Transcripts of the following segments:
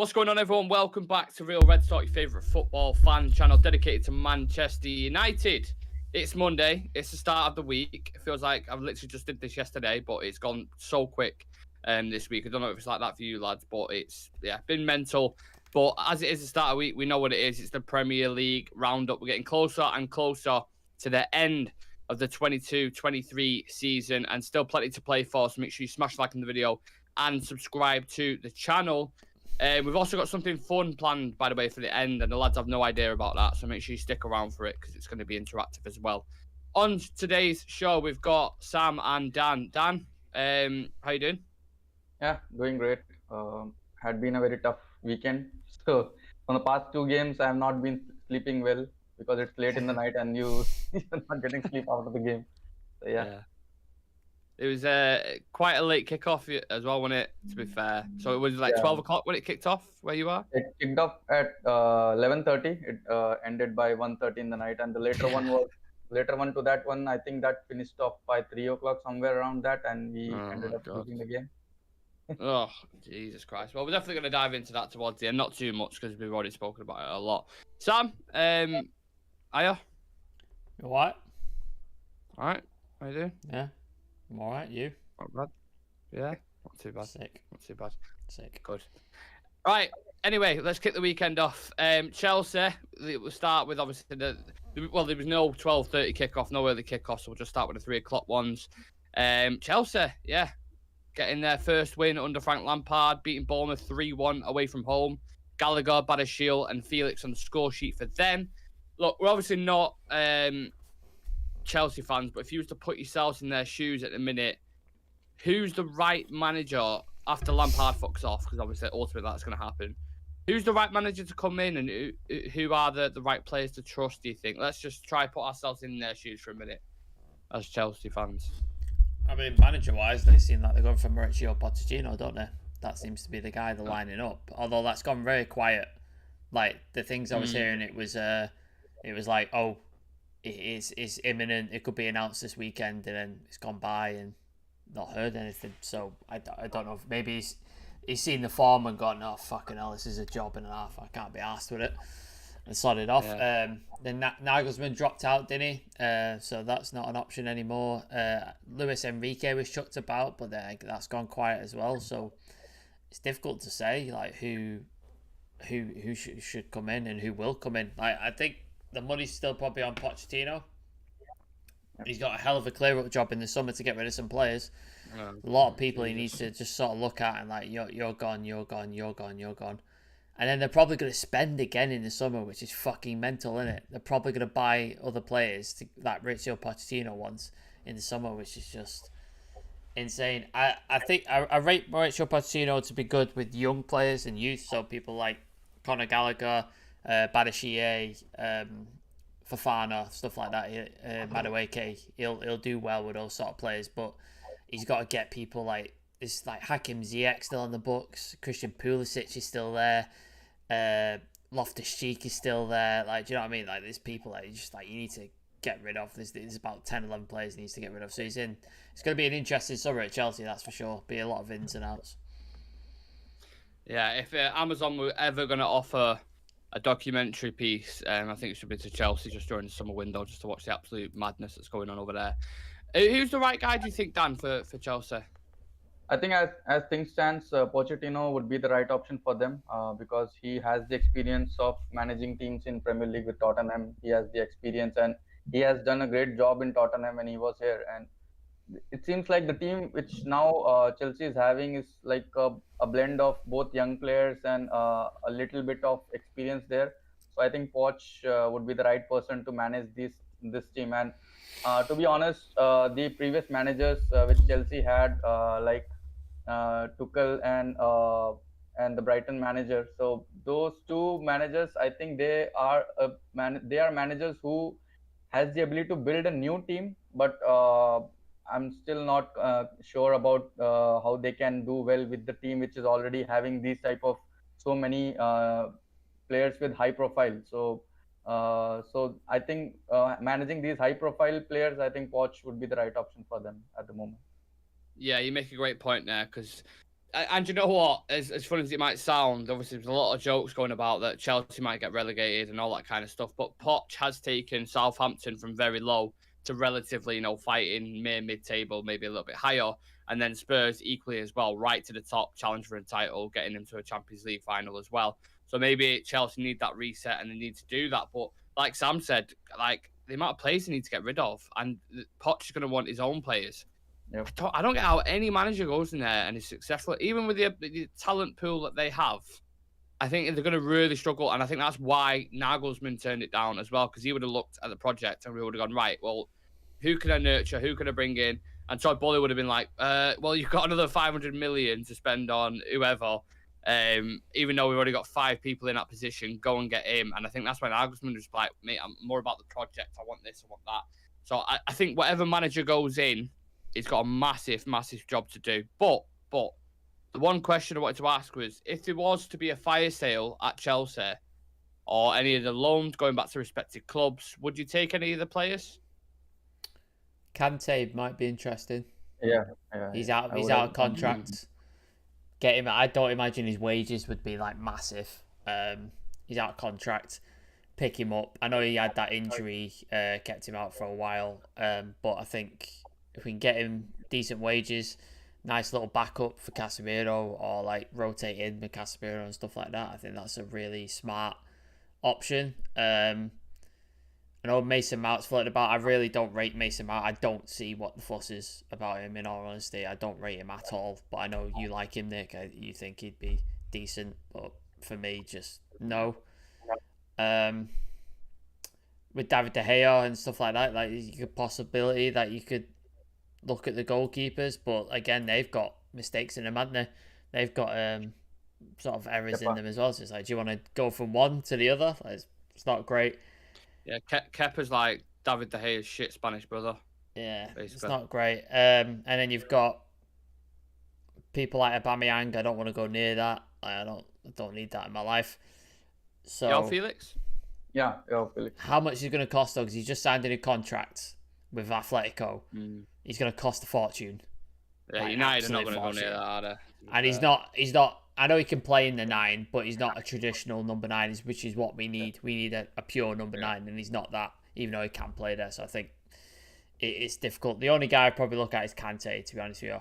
What's going on, everyone? Welcome back to Real Red Talk, your favourite football fan channel dedicated to Manchester United. It's Monday. It's the start of the week. It feels like I've literally just did this yesterday, but it's gone so quick this week. I don't know if it's like that for you lads, but it's been mental. But as it is the start of the week, we know what it is. It's the Premier League roundup. We're getting closer and closer to the end of the 22-23 season, and still plenty to play for. So make sure you smash like on the video and subscribe to the channel. We've also got something fun planned, by the way, for the end, and the lads have no idea about that, so make sure you stick around for it because it's going to be interactive as well. On today's show, we've got Sam and Dan. Dan, how you doing? Yeah, doing great. Had been a very tough weekend. So on the past two games, I have not been sleeping well because it's late in the night and you're not getting sleep after the game. So yeah. It was quite a late kickoff as well, wasn't it? To be fair, so it was like 12 o'clock when it kicked off. Where you are? It kicked off at 11:30. It ended by 1:30 in the night, and the later one to that one. I think that finished off by 3 o'clock, somewhere around that, and we ended up losing the game. Oh, Jesus Christ. Well, we're definitely going to dive into that towards the end. Not too much because we've already spoken about it a lot. Sam, are you? You alright? Alright, how you doing? Yeah, I'm alright. You? Not bad. Yeah, not too bad. Sick. Not too bad. Sick. Good. Right, anyway, let's kick the weekend off. Chelsea, we'll start with obviously there was no 12:30 kickoff, no early kickoff, so we'll just start with the 3 o'clock ones. Chelsea, getting their first win under Frank Lampard, beating Bournemouth 3-1 away from home. Gallagher, Badiashile, and Felix on the score sheet for them. Look, we're obviously not Chelsea fans, but if you was to put yourselves in their shoes at the minute, who's the right manager after Lampard fucks off? Because obviously, ultimately, that's going to happen. Who's the right manager to come in, and who are the right players to trust, do you think? Let's just try put ourselves in their shoes for a minute as Chelsea fans. I mean, manager-wise, they seem like they're going for Mauricio Pochettino, don't they? That seems to be the guy they're lining up. Although that's gone very quiet. Like, the things I was hearing, it was like, oh, it's imminent. It could be announced this weekend, and then it's gone by and not heard anything. So I don't know. Maybe he's seen the form and gone, oh, fucking hell, this is a job and a half. I can't be arsed with it. And sodded off. Yeah. Then Nagelsmann dropped out, didn't he? So that's not an option anymore. Luis Enrique was chucked about, but that's gone quiet as well. So it's difficult to say like who should come in and who will come in. I think the money's still probably on Pochettino. He's got a hell of a clear-up job in the summer to get rid of some players. A lot of people he needs to just sort of look at and like, you're gone. And then they're probably going to spend again in the summer, which is fucking mental, isn't it? They're probably going to buy other players that Mauricio Pochettino wants in the summer, which is just insane. I think I rate Mauricio Pochettino to be good with young players and youth, so people like Conor Gallagher, Badiashile, Fofana, stuff like that. Madueke, he'll do well with those sort of players, but he's got to get people like it's like Hakim Ziyech still on the books. Christian Pulisic is still there. Loftus-Cheek is still there. Like, do you know what I mean? Like, there's people that you just like you need to get rid of. There's about 10, 11 players he needs to get rid of. So it's going to be an interesting summer at Chelsea, that's for sure. Be a lot of ins and outs. Yeah, if Amazon were ever going to offer a documentary piece, I think it should be to Chelsea just during the summer window, just to watch the absolute madness that's going on over there. Who's the right guy, do you think, Dan, for Chelsea? I think as things stands, Pochettino would be the right option for them because he has the experience of managing teams in Premier League with Tottenham. He has the experience and he has done a great job in Tottenham when he was here. And it seems like the team which now Chelsea is having is like a blend of both young players and a little bit of experience there. So I think Poch would be the right person to manage this team. And to be honest, the previous managers which Chelsea had like Tuchel and the Brighton manager. So those two managers, I think they are managers who has the ability to build a new team, but I'm still not sure about how they can do well with the team which is already having these type of so many players with high profile. So I think managing these high profile players, I think Poch would be the right option for them at the moment. Yeah, you make a great point there because And you know what? As funny as it might sound, obviously there's a lot of jokes going about that Chelsea might get relegated and all that kind of stuff. But Poch has taken Southampton from very low to relatively, fighting mid-table, maybe a little bit higher, and then Spurs equally as well, right to the top, challenge for a title, getting them to a Champions League final as well. So maybe Chelsea need that reset and they need to do that. But like Sam said, like the amount of players they need to get rid of, and Poch is going to want his own players. Yep. I don't get how any manager goes in there and is successful, even with the talent pool that they have. I think they're going to really struggle, and I think that's why Nagelsmann turned it down as well, because he would have looked at the project and we would have gone, right, well, who can I nurture? Who can I bring in? And Todd Bowley would have been like, well, you've got another 500 million to spend on whoever, even though we've already got 5 people in that position, go and get him. And I think that's why Nagelsmann was like, mate, I'm more about the project. I want this, I want that. So I think whatever manager goes in, he's got a massive, massive job to do. But the one question I wanted to ask was, if there was to be a fire sale at Chelsea or any of the loans going back to respective clubs, would you take any of the players? Kante might be interesting. Yeah. He's out of contract. Get him. I don't imagine his wages would be like massive. He's out of contract. Pick him up. I know he had that injury, kept him out for a while. But I think if we can get him decent wages, nice little backup for Casemiro, or like rotate in with Casemiro and stuff like that, I think that's a really smart option. I know Mason Mount's floated about. I really don't rate Mason Mount. I don't see what the fuss is about him, in all honesty. I don't rate him at all. But I know you like him, Nick. You think he'd be decent. But for me, just no. With David De Gea and stuff like that, like a possibility that you could look at the goalkeepers. But again, they've got mistakes in them, haven't they? They've got sort of errors in them as well. So it's like, do you want to go from one to the other? Like, it's not great. Yeah, Kepa's like David De Gea's shit Spanish brother. Yeah, basically. It's not great. And then you've got people like Aubameyang. I don't want to go near that. I don't need that in my life. So João Felix? Yeah, Felix. How much is it going to cost though? Because he's just signed a new contract with Atletico. He's going to cost a fortune. Yeah, like, United are not going to go near that, are they? And he's not. I know he can play in the 9, but he's not a traditional number 9, which is what we need. We need a pure number 9, and he's not that, even though he can play there. So I think it's difficult. The only guy I'd probably look at is Kante, to be honest with you.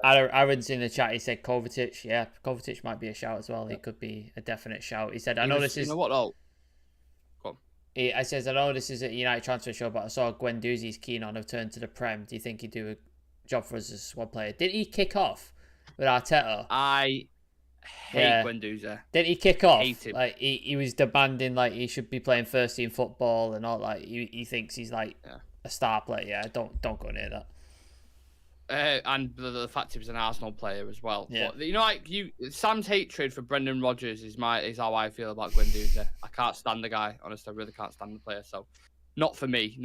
Aaron's in the chat. He said Kovacic. Yeah, Kovacic might be a shout as well. He could be a definite shout. He said, I know this is... You know what, though? Go on. I says, I know this is a United transfer show, but I saw Guendouzi's keen on a turn to the Prem. Do you think he'd do a job for us as a squad player? Did he kick off with Arteta? I hate Guendouzi. Did he kick off? Hate him. Like he was demanding like he should be playing first team football and all. Like he thinks he's like a star player. Yeah, don't go near that. And the fact he was an Arsenal player as well. Yeah. But, Sam's hatred for Brendan Rodgers is how I feel about Guendouzi. I can't stand the guy. Honestly, I really can't stand the player. So, not for me.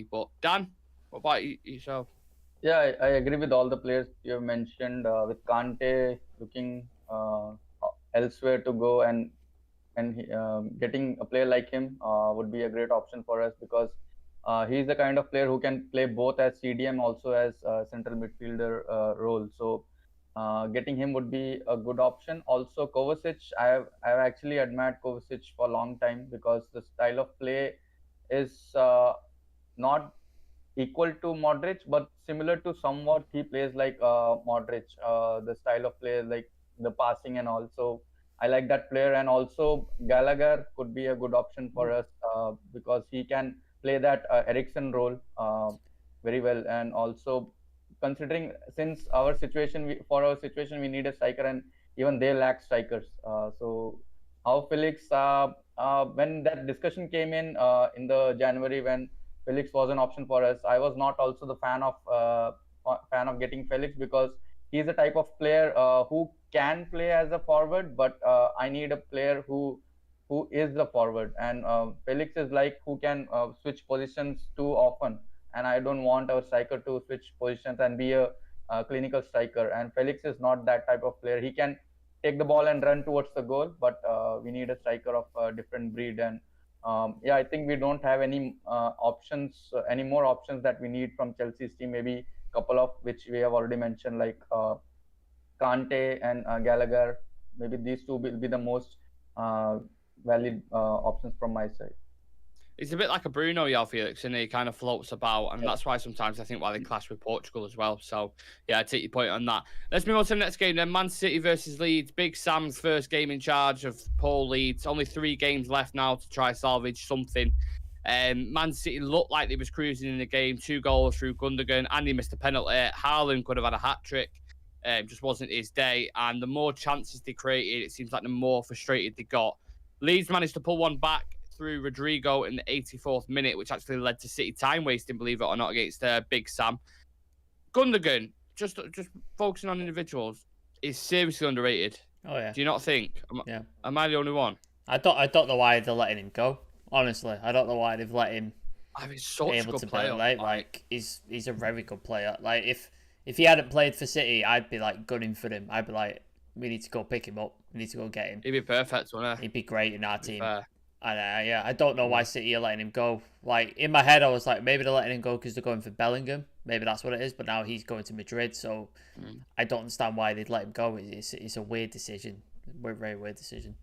But Dan, what about yourself? Yeah, I agree with all the players you have mentioned. With Kante looking elsewhere to go, and getting a player like him would be a great option for us, because he's the kind of player who can play both as CDM, also as central midfielder role. So getting him would be a good option. Also, Kovacic, I've actually admired Kovacic for a long time, because the style of play is not equal to Modric, but similar to somewhat he plays like Modric. The style of play, like the passing and all. So I like that player. And also Gallagher could be a good option for us, because he can play that Eriksen role very well. And also, considering since our situation, we need a striker, and even they lack strikers. So how Felix, when that discussion came in the January, when Felix was an option for us, I was not also the fan of getting Felix, because he's the type of player who can play as a forward, but I need a player who is the forward. And Felix is like who can switch positions too often, and I don't want our striker to switch positions and be a clinical striker. And Felix is not that type of player. He can take the ball and run towards the goal, but we need a striker of a different breed. And I think we don't have any options, any more options that we need from Chelsea's team. Maybe a couple of which we have already mentioned, like Kante and Gallagher. Maybe these two will be the most valid options from my side. He's a bit like a Bruno, João Felix, and he kind of floats about, and that's why sometimes I think why they clash with Portugal as well. So, yeah, I take your point on that. Let's move on to the next game then. Man City versus Leeds. Big Sam's first game in charge of Paul Leeds. Only 3 games left now to try salvage something. Man City looked like they was cruising in the game. 2 goals through Gundogan, and he missed a penalty. Haaland could have had a hat-trick. Just wasn't his day. And the more chances they created, it seems like the more frustrated they got. Leeds managed to pull one back through Rodrigo in the 84th minute, which actually led to City time wasting, believe it or not, against Big Sam. Gundogan, just focusing on individuals, is seriously underrated. Oh yeah. Do you not think? Am I the only one? I don't know why they're letting him go. Honestly, I don't know why they've let him He's such be a able good to player. play. Like he's a very good player. Like if he hadn't played for City, I'd be like gunning for him. I'd be like, we need to go pick him up. We need to go get him. He'd be perfect, wouldn't he? He'd be great in our team. Fair. And I don't know why City are letting him go. Like in my head, I was like, maybe they're letting him go because they're going for Bellingham. Maybe that's what it is. But now he's going to Madrid, so I don't understand why they'd let him go. It's a weird decision. Very weird decision.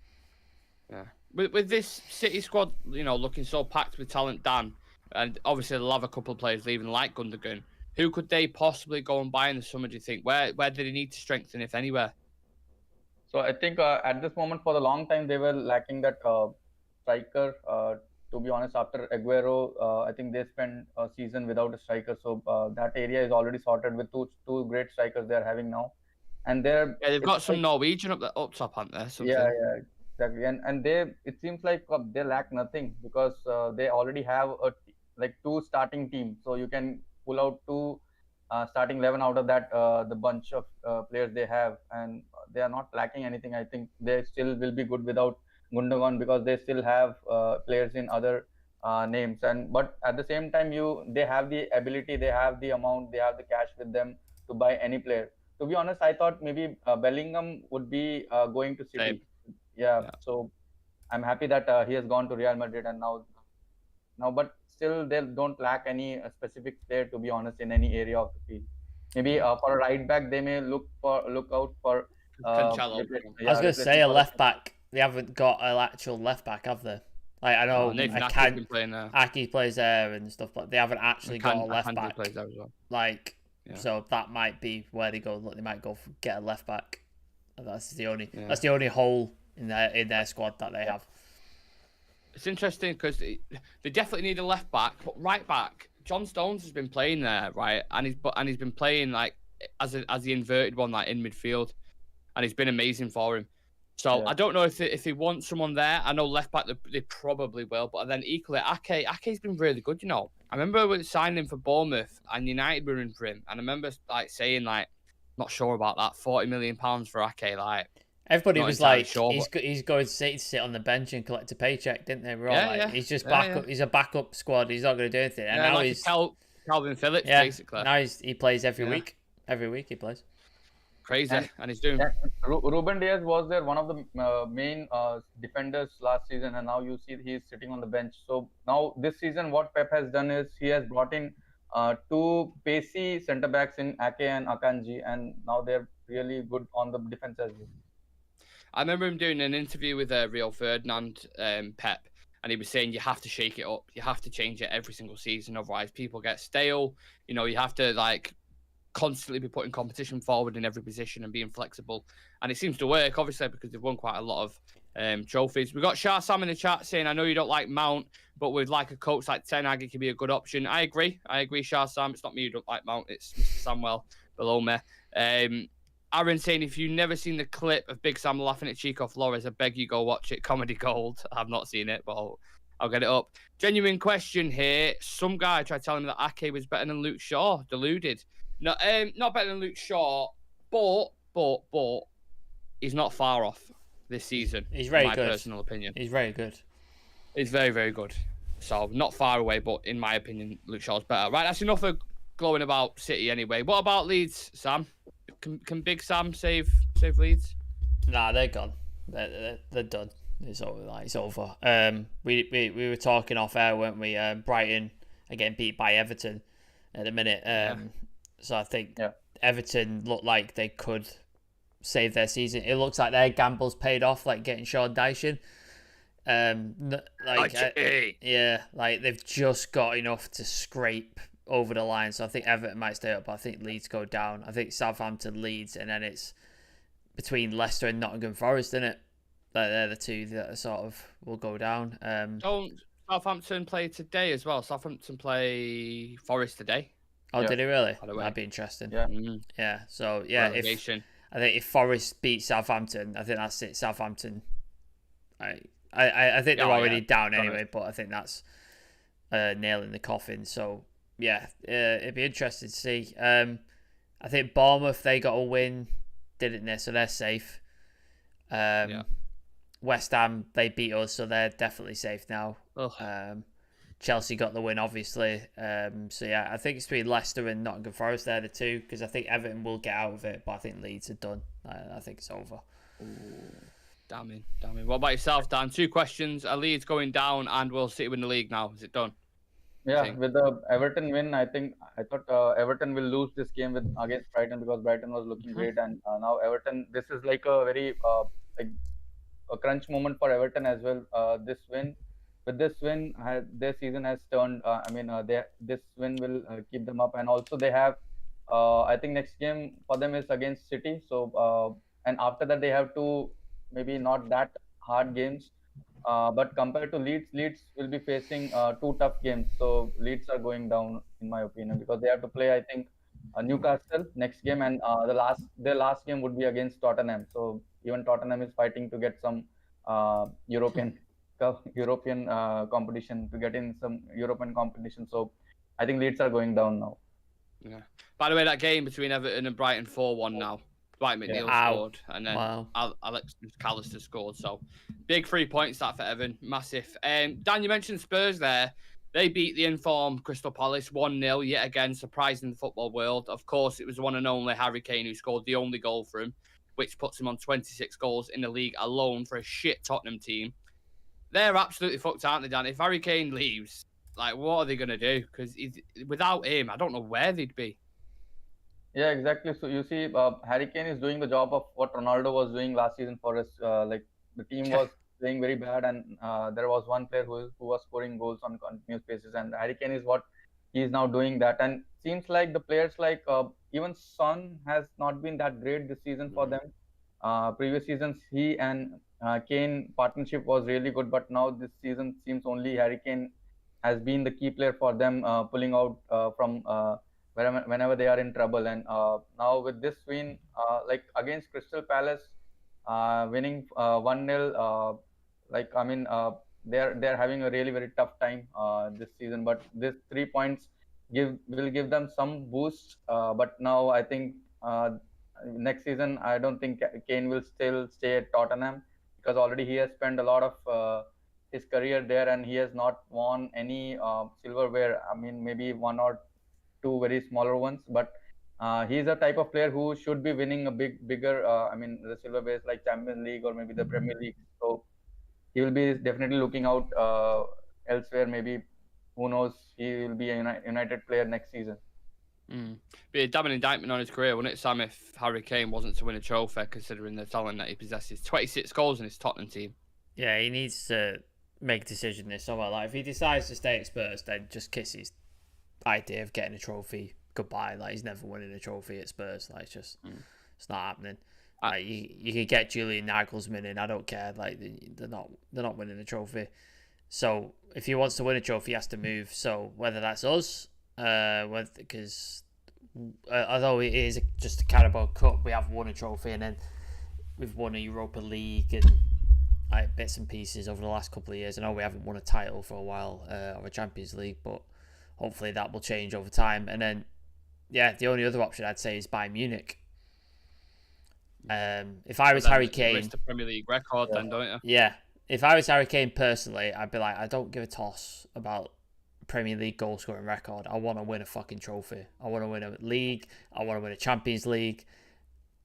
Yeah. With this City squad, looking so packed with talent, Dan, and obviously they'll have a couple of players leaving like Gundogan. Who could they possibly go and buy in the summer? Do you think? Where do they need to strengthen, if anywhere? So I think at this moment, for the long time, they were lacking that striker. To be honest, after Aguero, I think they spent a season without a striker. So that area is already sorted with two great strikers they are having now. And they've got some Norwegian up top, haven't they? Something. Yeah, exactly. And it seems like they lack nothing because they already have like 2 starting teams. So you can pull out 2 starting 11 out of that the bunch of players they have, and they are not lacking anything. I think they still will be good without Gundogan because they still have players in other names. But at the same time, they have the ability, they have the amount, they have the cash with them to buy any player. To be honest, I thought maybe Bellingham would be going to City. Same. Yeah, so I'm happy that he has gone to Real Madrid, and now, but still they don't lack any specific player, to be honest, in any area of the field. Maybe for a right back, they may look out for Cancelo. I was going to say a left back. They haven't got an actual left back, have they? Like I know Aki's been playing there. Aki plays there and stuff, but they haven't actually got a left back. Plays there as well. Like so that might be where they go. They might go get a left back. That's the only hole in their squad that they have. It's interesting because they definitely need a left back, but right back, John Stones has been playing there, right, and he's been playing like as the inverted one, like in midfield, and he's been amazing for him. So I don't know if they want someone there. I know left back they probably will, but then equally Ake's been really good. I remember we signed him for Bournemouth and United were in for him, and I remember like saying like, not sure about that, £40 million for Ake, like. Everybody was like, he's going to sit on the bench and collect a paycheck, didn't they? We're all like, he's just backup. He's a backup squad. He's not going to do anything. And now he's Calvin Phillips, basically. Now he plays every week. Every week he plays. Crazy, and he's doing. Ruben Diaz was there, one of the main defenders last season, and now you see he's sitting on the bench. So now this season, what Pep has done is he has brought in 2 pacey centre backs in Ake and Akanji, and now they're really good on the defense as well. I remember him doing an interview with Rio Ferdinand, Pep, and he was saying you have to shake it up. You have to change it every single season, otherwise people get stale. You have to like constantly be putting competition forward in every position and being flexible. And it seems to work, obviously, because they've won quite a lot of trophies. We've got Shah Sam in the chat saying, I know you don't like Mount, but with like a coach like Ten Hag, it can be a good option. I agree, Shah Sam. It's not me who don't like Mount. It's Mr. Samuel below me. Aaron saying, if you've never seen the clip of Big Sam laughing at Chico Flores, I beg you go watch it. Comedy gold. I've not seen it, but I'll get it up. Genuine question here. Some guy tried telling me that Ake was better than Luke Shaw. Deluded. No, not better than Luke Shaw, but he's not far off this season. He's very good. In my personal opinion. He's very good. He's very, very good. So not far away, but in my opinion, Luke Shaw's better. Right, that's enough of glowing about City anyway. What about Leeds, Sam? Can Big Sam save Leeds? Nah, they're gone. They're done. It's over. We were talking off air, weren't we? Brighton are getting beat by Everton at the minute. So I think Everton looked like they could save their season. It looks like their gamble's paid off, like getting Sean Dyche in. Like they've just got enough to scrape over the line. So I think Everton might stay up, but I think Leeds go down. I think Southampton, Leeds, and then it's between Leicester and Nottingham Forest, isn't it? Like they're the two that sort of will go down. Don't Southampton play today as well? Southampton play Forest today. Oh, Yeah. did he really? By the way. That'd be interesting. Yeah. Yeah. So yeah, Relegation. I think if Forest beat Southampton, I think that's it. Southampton. I think they're already down anyway, but I think that's nail in the coffin. So yeah, it'd be interesting to see. I think Bournemouth, they got a win, didn't they? So they're safe. West Ham, they beat us, so they're definitely safe now. Chelsea got the win, obviously. So yeah, I think it's between Leicester and Nottingham Forest. They're the two, because I think Everton will get out of it, but I think Leeds are done. I think it's over. Ooh, damning. What about yourself, Dan? 2 questions. Are Leeds going down, and will City win the league now? Is it done? Yeah, with the Everton win, I thought Everton will lose this game against Brighton, because Brighton was looking great, and now Everton. This is like a very like a crunch moment for Everton as well. With this win, their season has turned. This win will keep them up, and also they have. I think next game for them is against City. So and after that they have 2 maybe not that hard games. But compared to Leeds will be facing 2 tough games. So Leeds are going down, in my opinion, because they have to play, I think, Newcastle next game, and their last game would be against Tottenham. So even Tottenham is fighting to get some European competition, to get in some European competition. So I think Leeds are going down now. Yeah. By the way, that game between Everton and Brighton 4-1 now. Dwight McNeil scored, and then Alex McAllister scored. So big 3 points that for Everton, massive. Dan, you mentioned Spurs there. They beat the informed Crystal Palace 1-0 yet again, surprising the football world. Of course, it was the one and only Harry Kane who scored the only goal for him, which puts him on 26 goals in the league alone for a shit Tottenham team. They're absolutely fucked, aren't they, Dan? If Harry Kane leaves, like, what are they going to do? Because without him, I don't know where they'd be. Yeah, exactly. So you see, Harry Kane is doing the job of what Ronaldo was doing last season for us. Like the team was playing very bad, and there was one player who was scoring goals on continuous basis, and Harry Kane is what he is now doing that. And seems like the players like even Son has not been that great this season for them. Previous seasons, he and Kane partnership was really good, but now this season seems only Harry Kane has been the key player for them, pulling out from whenever they are in trouble. And now with this win, like against Crystal Palace, winning 1-0, they're having a really very tough time this season. But this 3 points will give them some boost. But now I think next season, I don't think Kane will still stay at Tottenham, because already he has spent a lot of his career there, and he has not won any silverware. I mean, maybe 1 or 2 very smaller ones, but he's a type of player who should be winning a bigger. The silverwares like Champions League or maybe the Premier League. So he will be definitely looking out elsewhere. Maybe, who knows, he will be a United player next season. Be a damning indictment on his career, wouldn't it, Sam, if Harry Kane wasn't to win a trophy, considering the talent that he possesses? 26 goals in his Tottenham team. Yeah, he needs to make a decision this summer. Like, if he decides to stay at Spurs, then just kiss his idea of getting a trophy goodbye. Like, he's never winning a trophy at Spurs. Like, it's just it's not happening. Like, you could get Julian Nagelsmann in, I don't care. Like, they're not winning a trophy. So if he wants to win a trophy, he has to move. So whether that's us, because although it is just a Carabao Cup, we have won a trophy, and then we've won a Europa League and bits and pieces over the last couple of years. I know we haven't won a title for a while, or a Champions League, but hopefully that will change over time. And then, yeah, the only other option I'd say is Bayern Munich. If I was Harry Kane, it's the Premier League record, then, don't you? Yeah, if I was Harry Kane personally, I'd be like, I don't give a toss about Premier League goal scoring record. I want to win a fucking trophy. I want to win a league. I want to win a Champions League.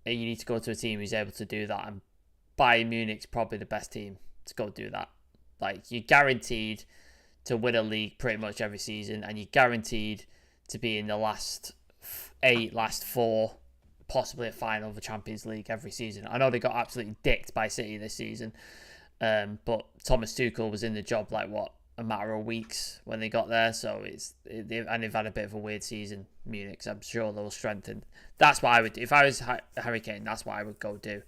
And you need to go to a team who's able to do that. And Bayern Munich's probably the best team to go do that. Like, you're guaranteed to win a league pretty much every season, and you're guaranteed to be in the last 8, last 4 possibly a final of the Champions League every season. I know they got absolutely dicked by City this season, but Thomas Tuchel was in the job like a matter of weeks when they got there. So they've had a bit of a weird season, Munich. So I'm sure they'll strengthen. That's what I would do. If I was Harry Kane, that's what I would go do.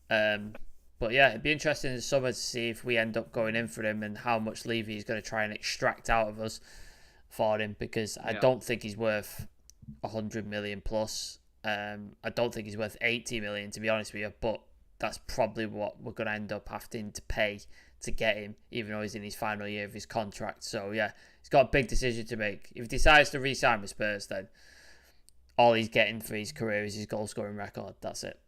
But yeah, it'd be interesting in the summer to see if we end up going in for him and how much Levy is going to try and extract out of us for him, because I don't think he's worth 100 million plus. I don't think he's worth 80 million, to be honest with you, but that's probably what we're going to end up having to pay to get him, even though he's in his final year of his contract. So yeah, he's got a big decision to make. If he decides to re-sign with Spurs, then all he's getting for his career is his goal-scoring record. That's it.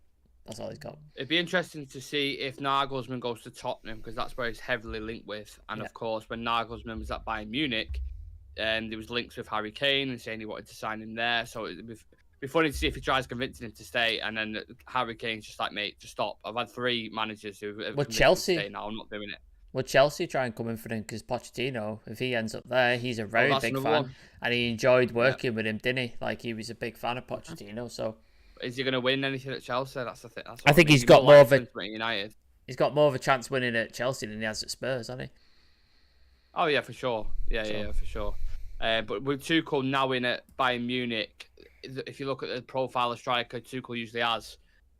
That's all he's got. It'd be interesting to see if Nagelsmann goes to Tottenham, because that's where he's heavily linked with. And of course, when Nagelsmann was at Bayern Munich, there was links with Harry Kane and saying he wanted to sign him there. So it'd be funny to see if he tries convincing him to stay, and then Harry Kane's just like, mate, just stop. I've had 3 managers who have Would Chelsea to stay now. I'm not doing it. Would Chelsea try and come in for him? Because Pochettino, if he ends up there, he's a very big fan, one. and he enjoyed working with him, didn't he? Like, he was a big fan of Pochettino. So is he going to win anything at Chelsea? That's the thing. I think he's got more of a United. He's got more of a chance winning at Chelsea than he has at Spurs, hasn't he? Oh yeah, for sure. Yeah, for sure. But with Tuchel now in at Bayern Munich, if you look at the profile of striker Tuchel usually has,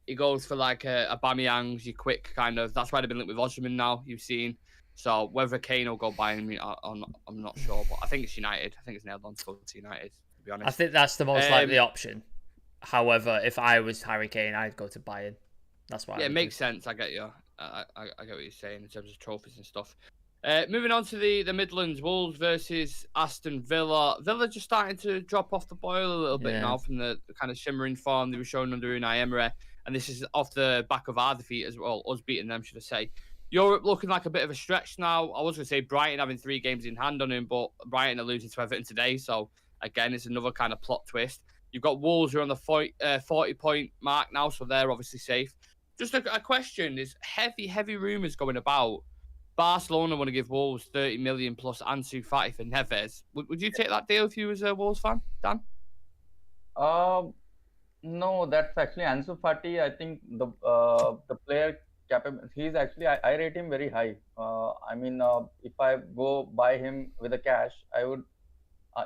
he goes for like a Aubameyang's, your quick kind of. That's why they've been linked with Osimhen now. You've seen. So whether Kane will go Bayern Munich, I'm not sure, but I think it's United. I think it's nailed on to go to United. To be honest, I think that's the most likely option. However, if I was Harry Kane, I'd go to Bayern. That's why. Yeah, it makes sense. I get you. I get what you're saying in terms of trophies and stuff. Moving on to the Midlands, Wolves versus Aston Villa. Villa just starting to drop off the boil a little bit now from the kind of shimmering form they were showing under Unai Emery. And this is off the back of our defeat as well, us beating them, should I say. Europe looking like a bit of a stretch now. I was going to say Brighton having 3 games in hand on him, but Brighton are losing to Everton today. So, again, it's another kind of plot twist. You've got Wolves who are on the 40-point mark now, so they're obviously safe. Just a question. There's heavy rumours going about. Barcelona want to give Wolves 30 million plus Ansu Fati for Neves. Would you take that deal if you was a Wolves fan, Dan? No, that's actually Ansu Fati. I think the player capable. He's actually I rate him very high. I mean, if I go buy him with the cash, I would.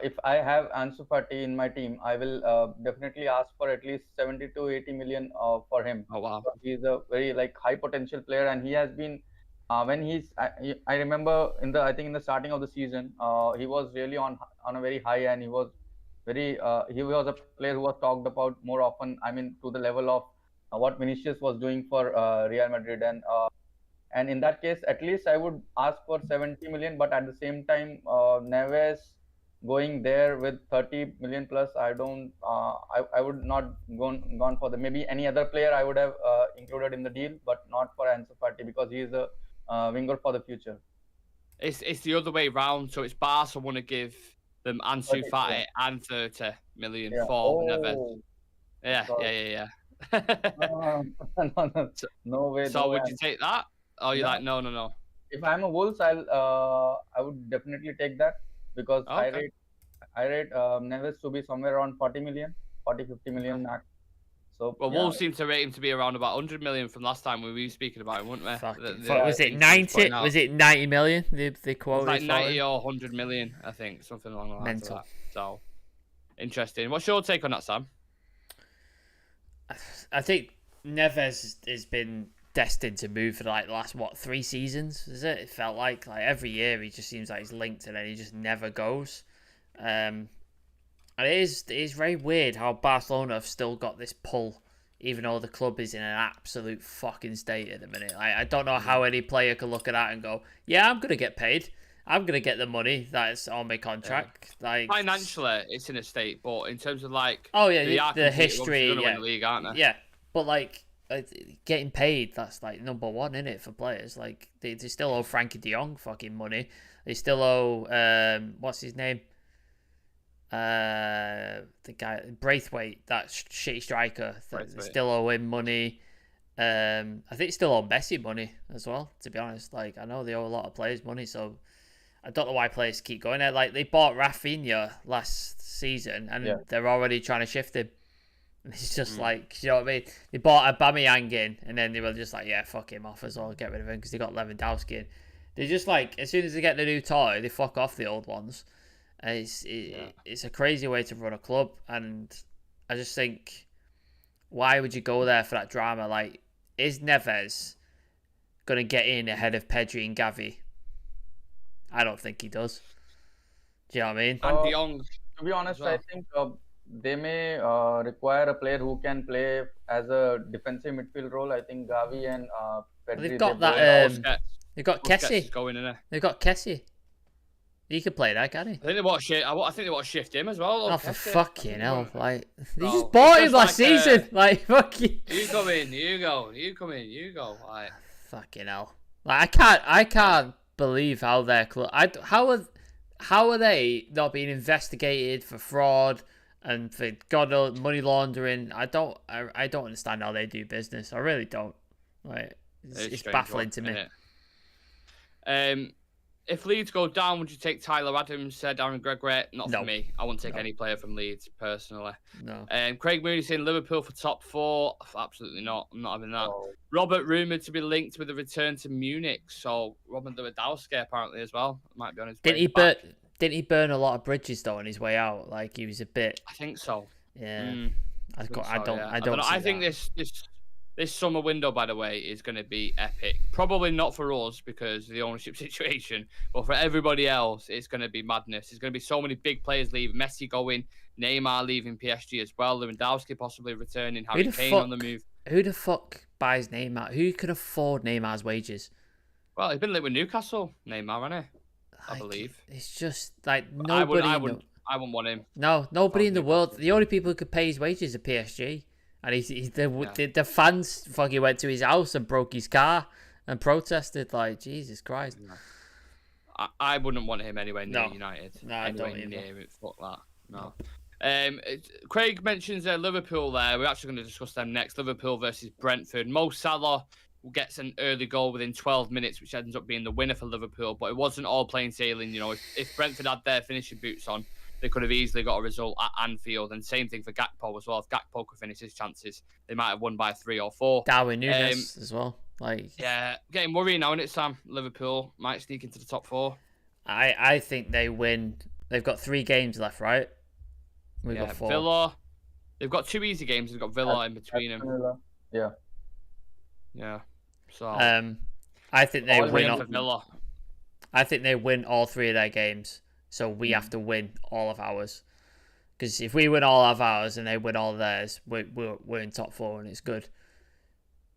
If I have Ansu Fati in my team, I will definitely ask for at least 70 to 80 million for him. Oh wow! He's a very high potential player, and he has been. When I remember in the starting of the season, he was really on a very high, and he was a player who was talked about more often. I mean, to the level of what Vinicius was doing for Real Madrid, and in that case, at least I would ask for 70 million. But at the same time, Neves going there with 30 million plus, I would not gone for maybe any other player I would have included in the deal, but not for Ansu Fati, because he is a winger for the future. It's the other way round. So it's Barca want to give them Ansu Fati and 30 million for Neves. Yeah. No way. So would you take that? Or you're like, no. If I'm a Wolves, I would definitely take that, because I rate Neves to be somewhere around 40 50 million max. So Wolves seem to rate him to be around about 100 million from last time when we were speaking about him, weren't we? Was it 90? Was it 90 million? The quote like 90 or 100 million, I think, something along the lines Mental. of that. So interesting. What's your take on that, Sam? I think Neves has been destined to move for the last 3 seasons, is it? It felt like every year he just seems like he's linked and then he just never goes. And it is very weird how Barcelona have still got this pull, even though the club is in an absolute fucking state at the minute. I don't know how any player can look at that and go, yeah, I'm going to get paid. I'm going to get the money that's on my contract. Financially, it's in a state, but in terms of the history, win the league, aren't they? Yeah, but getting paid, that's number one, isn't it, for players? They still owe Frankie De Jong fucking money. They still owe what's his name? The guy Braithwaite, that shitty striker. They still owe him money. I think they still owe Messi money as well, to be honest. I know they owe a lot of players money, so I don't know why players keep going there. They bought Rafinha last season and they're already trying to shift him. And it's just like, you know what I mean? They bought Aubameyang in, and then they were just like, yeah, fuck him off as well, get rid of him because they got Lewandowski in. They just like, as soon as they get the new toy, they fuck off the old ones. And it's a crazy way to run a club, and I just think, why would you go there for that drama? Like, is Neves gonna get in ahead of Pedri and Gavi? I don't think he does. Do you know what I mean? And De Jong. To be honest, as well. I think they may require a player who can play as a defensive midfield role. I think Gavi and Pedri. They've got both- that. They've got Busquets Kessie. is going in there. They've got Kessie. He could play that, can he? I think they want to shift him as well. Oh, for Kessie. fucking hell! Like they Bro, just bought it's him just last like, season. Like fuck you. You come in, you go. You come in, you go. Like, Fucking hell! Like I can't believe how they're how are they not being investigated for fraud and for money laundering? I don't understand how they do business. I really don't. Like it's strange baffling one, to me. innit? If Leeds go down, would you take Tyler Adams? Said Darren Gregory. Not No. for me. I wouldn't take No. any player from Leeds personally. No. Craig Mooney saying Liverpool for top 4. Absolutely not. I'm not having that. Oh, Robert rumoured to be linked with a return to Munich. So Robert Lewandowski apparently as well might be on his way back. Didn't he burn a lot of bridges though on his way out? Like he was a bit. I think so. Yeah. I think don't. so, yeah. I don't. know. See I think that. this summer window, by the way, is going to be epic. Probably not for us because of the ownership situation, but for everybody else, it's going to be madness. There's going to be so many big players leaving. Messi going, Neymar leaving PSG as well, Lewandowski possibly returning, Harry Kane on the move. Who the fuck buys Neymar? Who could afford Neymar's wages? Well, he's been linked with Newcastle, Neymar, hasn't he? I believe. It's just like I nobody. wouldn't want him. No, nobody in the Newcastle. world. The only people who could pay his wages are PSG. And the fans fucking went to his house and broke his car and protested. Like, Jesus Christ. I wouldn't want him anywhere near No. United. No, I don't Anywhere either. near it. Fuck that. No. Craig mentions Liverpool there. We're actually going to discuss them next. Liverpool versus Brentford. Mo Salah gets an early goal within 12 minutes, which ends up being the winner for Liverpool. But it wasn't all plain sailing. You know, if Brentford had their finishing boots on, they could have easily got a result at Anfield. And same thing for Gakpo as well. If Gakpo could finish his chances, they might have won by 3 or 4. Darwin Núñez as well. Like, Yeah, getting worrying now, isn't it, Sam? Liverpool might sneak into the top 4. I think they win. They've got 3 games left, right? We've got 4. Villa. They've got 2 easy games. They've got Villa in between them. Yeah. Yeah. So I think they All win. win for Villa. I think they win all 3 of their games. So we have to win all of ours. Because if we win all of ours and they win all of theirs, we're in top 4 and it's good.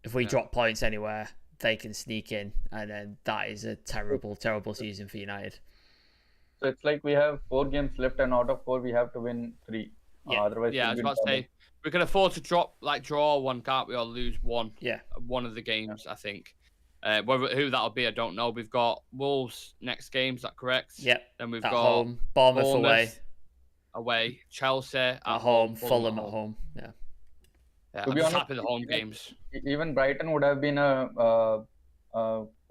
If we drop points anywhere, they can sneak in, and then that is a terrible, terrible season for United. So it's like we have 4 games left, and out of 4, we have to win 3. Yeah. Otherwise, Yeah, I we'll was be about to in say we can afford to draw one, can't we, or lose one? Yeah. One of the games, I think. Who that'll be, I don't know. We've got Wolves next game, is that correct? Yep. Then we've At got home, Bournemouth away, Chelsea at home, Fulham at home. Yeah. Yeah, To I'm be just honest, happy the home games. Even Brighton would have been would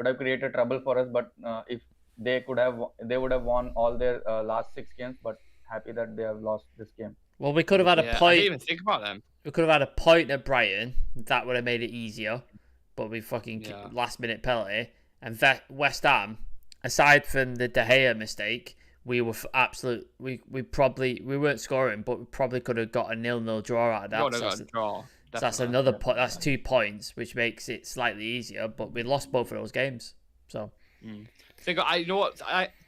have created trouble for us, but if they would have won all their last 6 games. But happy that they have lost this game. Well, we could have had a I point. didn't even think about them. We could have had a point at Brighton. That would have made it easier. But we fucking last minute penalty. And West Ham, aside from the De Gea mistake, we were we weren't scoring, but we probably could have got a 0-0 draw out of that. Got a draw. So that's another point. That's 2 points, which makes it slightly easier. But we lost both of those games. So You know what?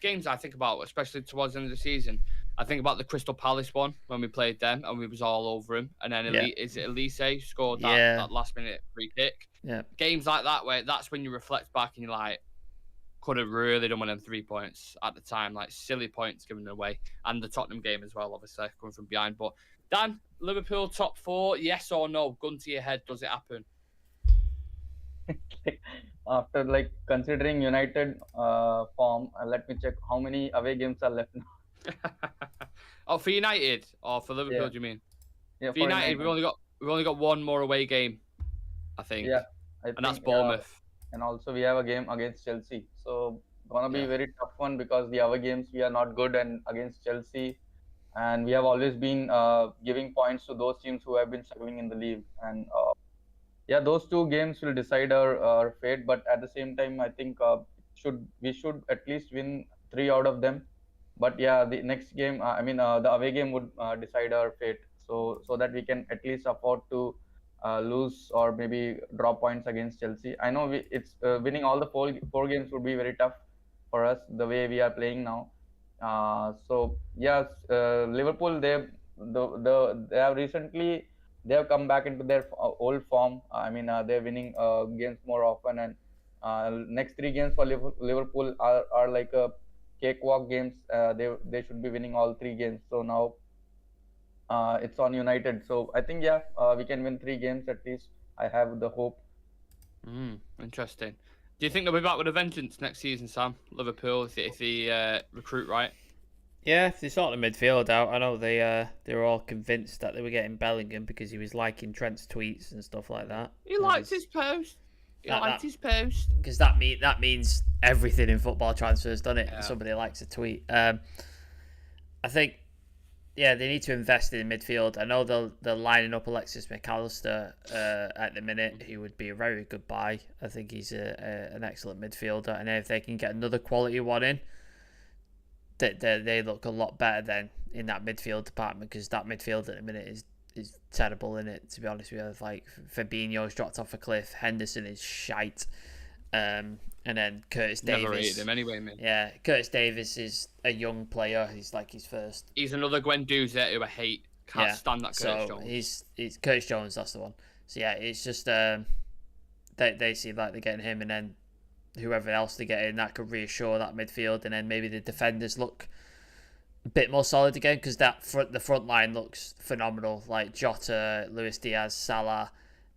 Games I think about, especially towards the end of the season, I think about the Crystal Palace one when we played them and we was all over him. And then is it Elise scored that last minute free kick? Yeah. Games like that where that's when you reflect back and you're like, could have really done one of them 3 points at the time, like silly points given away, and the Tottenham game as well, obviously coming from behind. But Dan, Liverpool top 4, yes or no? Gun to your head, does it happen? After considering United form, let me check how many away games are left now. Oh, for United or for Liverpool? Do you mean? Yeah, For United, we've only got one more away game, I think. Yeah, and that's Bournemouth. And also we have a game against Chelsea, so gonna be a very tough one because the other games we are not good, and against Chelsea, and we have always been giving points to those teams who have been struggling in the league. And yeah, those two games will decide our fate. But at the same time, I think we should at least win 3 out of them. But yeah, the next game, the away game would decide our fate. So that we can at least afford to lose or maybe draw points against Chelsea. I know it's winning all the four games would be very tough for us the way we are playing now. So yes, Liverpool they have recently they have come back into their old form. They're winning games more often, and next 3 games for Liverpool are like a cakewalk games. They should be winning all 3 games. So now it's on United. So I think yeah, we can win 3 games at least. I have the hope. Interesting. Do you think they'll be back with a vengeance next season, Sam? Liverpool, if they recruit right? Yeah, if they sort the midfield out, I know they were all convinced that they were getting Bellingham because he was liking Trent's tweets and stuff like that. He liked his post. His post. Because that means everything in football transfers, doesn't it? Yeah. Somebody likes a tweet. I think, yeah, they need to invest in midfield. I know they're lining up Alexis McAllister at the minute. He would be a very good buy. I think he's an excellent midfielder, and if they can get another quality one in, they look a lot better then in that midfield department, because that midfield at the minute is terrible in it, to be honest with you. Like, Fabinho's dropped off a cliff, Henderson is shite, and then Curtis Davis. Never rated him anyway, man. Yeah, Curtis Davis is a young player. He's like his first. He's another Guendouzi who I hate. Can't stand that Curtis Jones. He's Curtis Jones. That's the one. So yeah, it's just they seem like they're getting him, and then whoever else they get in that could reassure that midfield, and then maybe the defenders look a bit more solid again, because the front line looks phenomenal. Like Jota, Luis Diaz, Salah.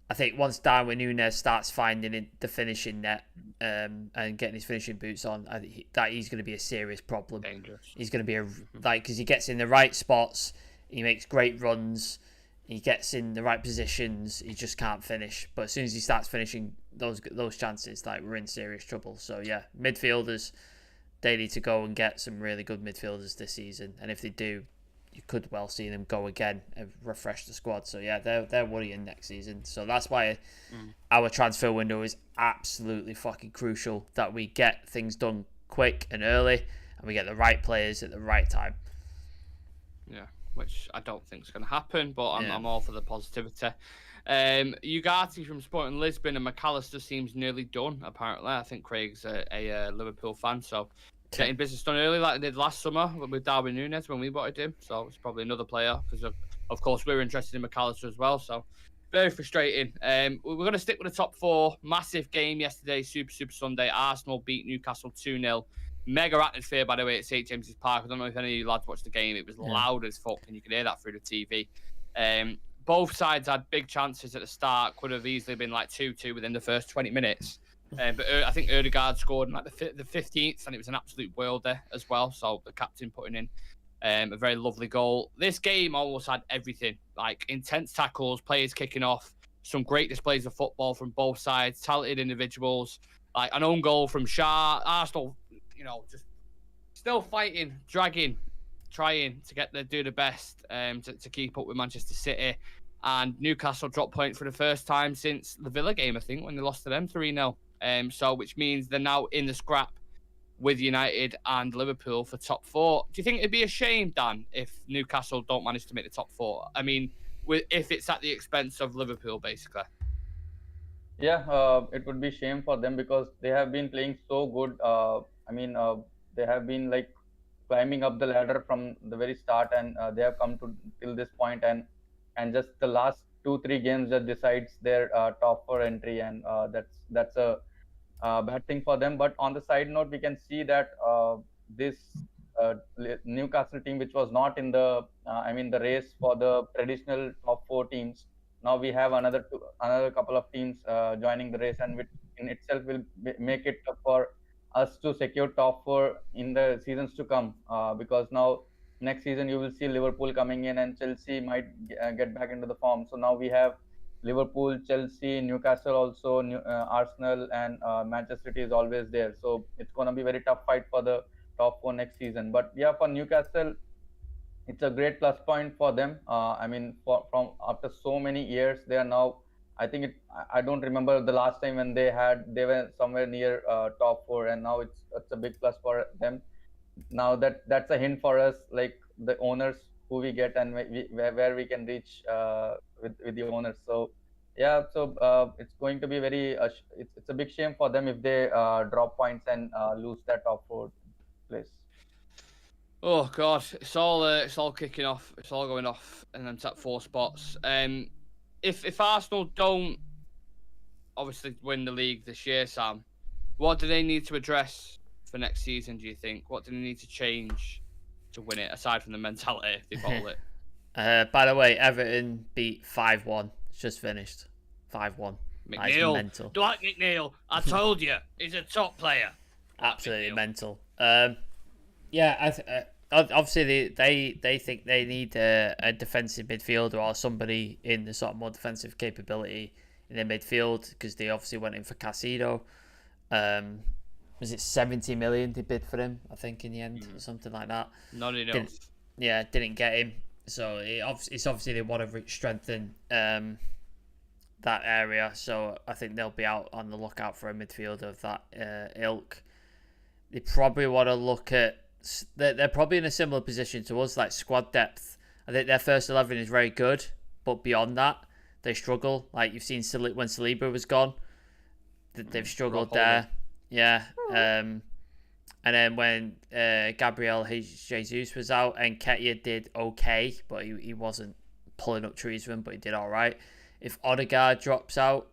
I think once Darwin Núñez starts finding the finishing net and getting his finishing boots on, I think he's going to be a serious problem. Dangerous. He's going to be because he gets in the right spots, he makes great runs, he gets in the right positions, he just can't finish. But as soon as he starts finishing those chances, like, we're in serious trouble. So yeah, midfielders, they need to go and get some really good midfielders this season, and if they do, you could well see them go again and refresh the squad. So yeah, they're worrying next season. So that's why our transfer window is absolutely fucking crucial, that we get things done quick and early, and we get the right players at the right time. Yeah, which I don't think is going to happen, but I'm all for the positivity. Ugarte from Sporting Lisbon, and McAllister seems nearly done, apparently. I think Craig's a Liverpool fan, so getting business done early like they did last summer with Darwin Núñez when we bought him. So it's probably another player, because of course we were interested in McAllister as well. So very frustrating. We're going to stick with the top 4. Massive game yesterday, Super Sunday. Arsenal beat Newcastle 2-0. Mega atmosphere, by the way, at St James's Park. I don't know if any of you lads watched the game. It was loud as fuck, and you could hear that through the TV. Both sides had big chances at the start. Could have easily been like 2-2 within the first 20 minutes. But I think Ødegaard scored in like the 15th, and it was an absolute worlder as well. So the captain putting in a very lovely goal. This game almost had everything, like intense tackles, players kicking off, some great displays of football from both sides, talented individuals, like an own goal from Shah. Arsenal, just still fighting, dragging, trying to do the best to keep up with Manchester City. And Newcastle dropped points for the first time since the Villa game, I think, when they lost to them 3-0. So which means they're now in the scrap with United and Liverpool for top 4. Do you think it'd be a shame, Dan, if Newcastle don't manage to make the top 4? I mean, if it's at the expense of Liverpool, basically. Yeah, it would be shame for them, because they have been playing so good. They have been like climbing up the ladder from the very start, and they have come till this point, and just the last 2-3 games that decides their top 4 entry, and that's a bad thing for them. But on the side note, we can see that this Newcastle team, which was not in the the race for the traditional top 4 teams, now we have another couple of teams joining the race, and which in itself will make it tough for us to secure top 4 in the seasons to come, because now next season you will see Liverpool coming in, and Chelsea might get back into the form. So now we have Liverpool, Chelsea, Newcastle also, Arsenal, and Manchester City is always there. So it's going to be very tough fight for the top 4 next season. But yeah, for Newcastle, it's a great plus point for them. I mean, from after so many years, they are now. I think I don't remember the last time when they were somewhere near top four, and now it's a big plus for them. Now that's a hint for us, like the owners who we get and where we can reach with the owners. So yeah, so it's going to be very it's a big shame for them if they drop points and lose that top four place. Oh God, it's all kicking off. It's all going off, and then top 4 spots. If Arsenal don't obviously win the league this year, Sam, what do they need to address for next season? Do you think? What do they need to change to win it, aside from the mentality, if they call it? By the way, Everton beat 5-1. It's just finished. 5-1. McNeil. Dwight McNeil. I told you, he's a top player. Absolutely mental. Yeah, obviously they think they need a defensive midfielder or somebody in the sort of more defensive capability in their midfield, because they obviously went in for Casido. Was it 70 million they bid for him, I think, in the end, or something like that? Not enough. Didn't get him. So it's obviously they want to strengthen that area. So I think they'll be out on the lookout for a midfielder of that ilk. They probably want to look at. They're probably in a similar position to us, like squad depth. I think their first 11 is very good, but beyond that, they struggle. Like you've seen when Saliba was gone, they've struggled there. Yeah. And then when Gabriel Jesus was out, and Nketiah did okay, but he wasn't pulling up trees for him, but he did all right. If Odegaard drops out,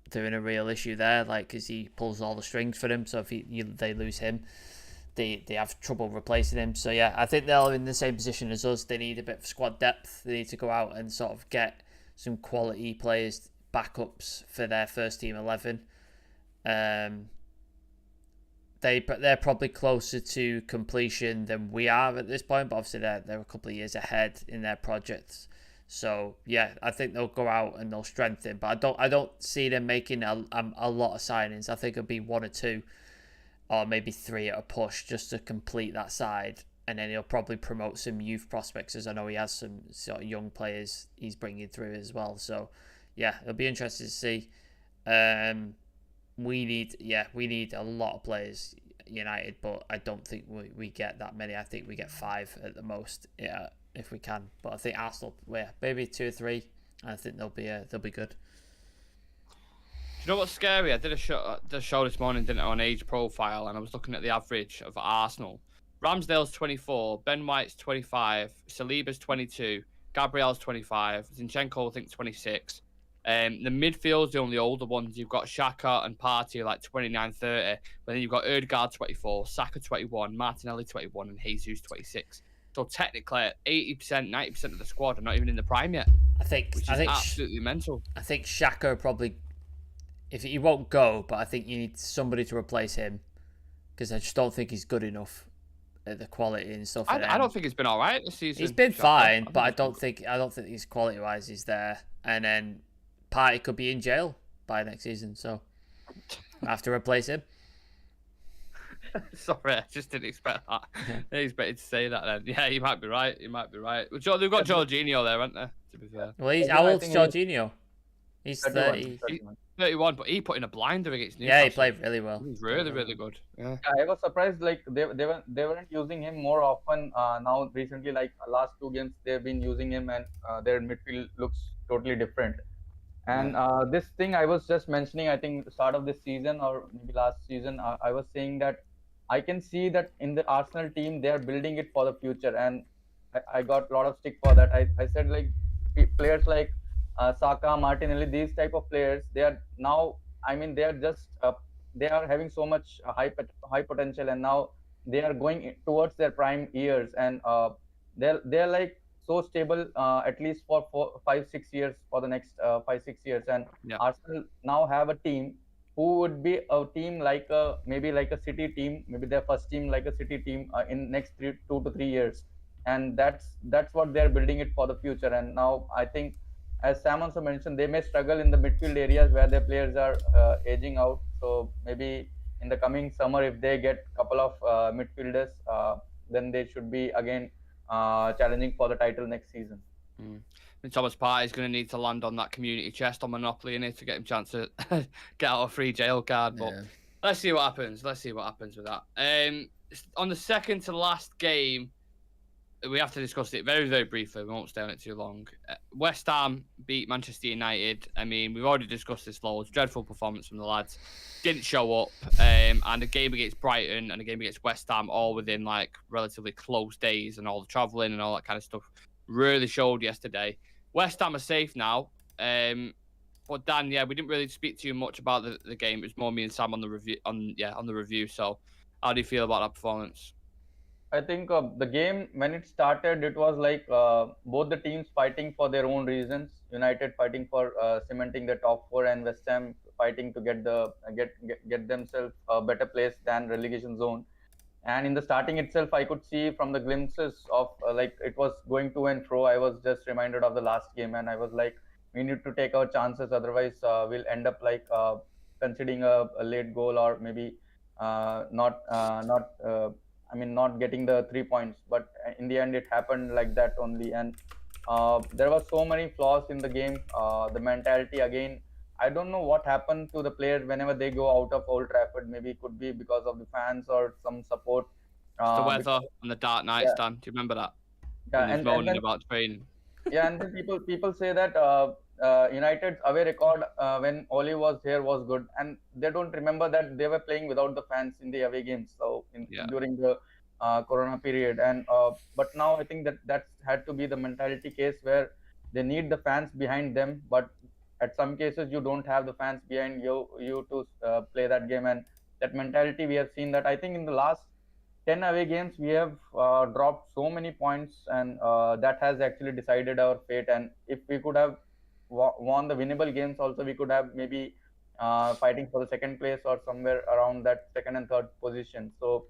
they're in a real issue there, like because he pulls all the strings for them. So if they lose him, they have trouble replacing him. So yeah, I think they're in the same position as us. They need a bit of squad depth. They need to go out and sort of get some quality players, backups for their first team 11. They're probably closer to completion than we are at this point, but obviously they're a couple of years ahead in their projects. So yeah, I think they'll go out and they'll strengthen, but I don't see them making a lot of signings. I think it'll be 1 or 2, or maybe 3 at a push, just to complete that side, and then he'll probably promote some youth prospects, as I know he has some sort of young players he's bringing through as well. So yeah, it'll be interesting to see. We need a lot of players, United, but I don't think we get that many. I think we get 5 at the most, yeah, if we can. But I think Arsenal, maybe 2 or 3. I think they'll be good. Do you know what's scary? I did a show this morning, didn't I, on Age Profile, and I was looking at the average of Arsenal. Ramsdale's 24, Ben White's 25, Saliba's 22, Gabriel's 25, Zinchenko I think 26. The midfield's the only older ones. You've got Xhaka and Partey like 29, 30. But then you've got Odegaard 24, Saka 21, Martinelli 21, and Jesus 26. So technically, 80%, 90% of the squad are not even in the prime yet. I think absolutely mental. I think Xhaka probably, if he won't go, but I think you need somebody to replace him, because I just don't think he's good enough at the quality and stuff. I don't think he's been all right this season. He's been fine, but I don't think he's quality wise he's there. And then Partey could be in jail by next season, so I have to replace him. Sorry, I just didn't expect that. I didn't expect to say that then. Yeah, you might be right. They've got Jorginho there, haven't they? To be fair. Well, how old's Jorginho? He's 30. 31, but he put in a blinder against Newcastle. Yeah, he played really well. He's really, really good. Yeah. I was surprised, like they weren't using him more often. Now recently, like last 2 games, they've been using him, and their midfield looks totally different. And this thing I was just mentioning, I think the start of this season or maybe last season, I was saying that I can see that in the Arsenal team, they are building it for the future. And I got a lot of stick for that. I said, like, players like Saka, Martinelli, these type of players, they are now, I mean, they are just, they are having so much high potential, and now they are going towards their prime years. And they're like, so stable, at least for 5-6 years, for the next 5-6 years. And Arsenal now have a team who would be a team like maybe like a City team, maybe their first team like a City team in next 2 to 3 years. And that's what they're building it for the future. And now I think, as Sam also mentioned, they may struggle in the midfield areas where their players are aging out. So maybe in the coming summer, if they get a couple of midfielders, then they should be again challenging for the title next season. And Thomas Partey is going to need to land on that community chest on Monopoly in it to get him a chance to get out a free jail card. But let's see what happens. Let's see what happens with that. On the second to last game, we have to discuss it very, very briefly. We won't stay on it too long. West Ham beat Manchester United. I mean, we've already discussed this loads. Dreadful performance from the lads. Didn't show up. And a game against Brighton and a game against West Ham, all within like relatively close days, and all the travelling and all that kind of stuff really showed yesterday. West Ham are safe now. But Dan, yeah, we didn't really speak too much about the game. It was more me and Sam on the review. So how do you feel about that performance? I think the game, when it started, it was like both the teams fighting for their own reasons. United fighting for cementing the top four, and West Ham fighting to get themselves a better place than relegation zone. And in the starting itself, I could see from the glimpses of like it was going to and fro. I was just reminded of the last game, and I was like, we need to take our chances, otherwise we'll end up like conceding a late goal, or maybe not getting the 3 points. But in the end, it happened like that only. And there were so many flaws in the game. The mentality again. I don't know what happened to the players whenever they go out of Old Trafford. Maybe it could be because of the fans or some support. The weather and the dark nights, Dan. Do you remember that? Yeah, and moaning about training. Yeah, and then people say that United's away record when Oli was here was good, and they don't remember that they were playing without the fans in the away games. So during the Corona period, and but now I think that's had to be the mentality case where they need the fans behind them, but at some cases you don't have the fans behind you to play that game. And that mentality, we have seen that. I think in the last 10 away games we have dropped so many points, and that has actually decided our fate. And if we could have won the winnable games also, we could have maybe fighting for the second place or somewhere around that second and third position. So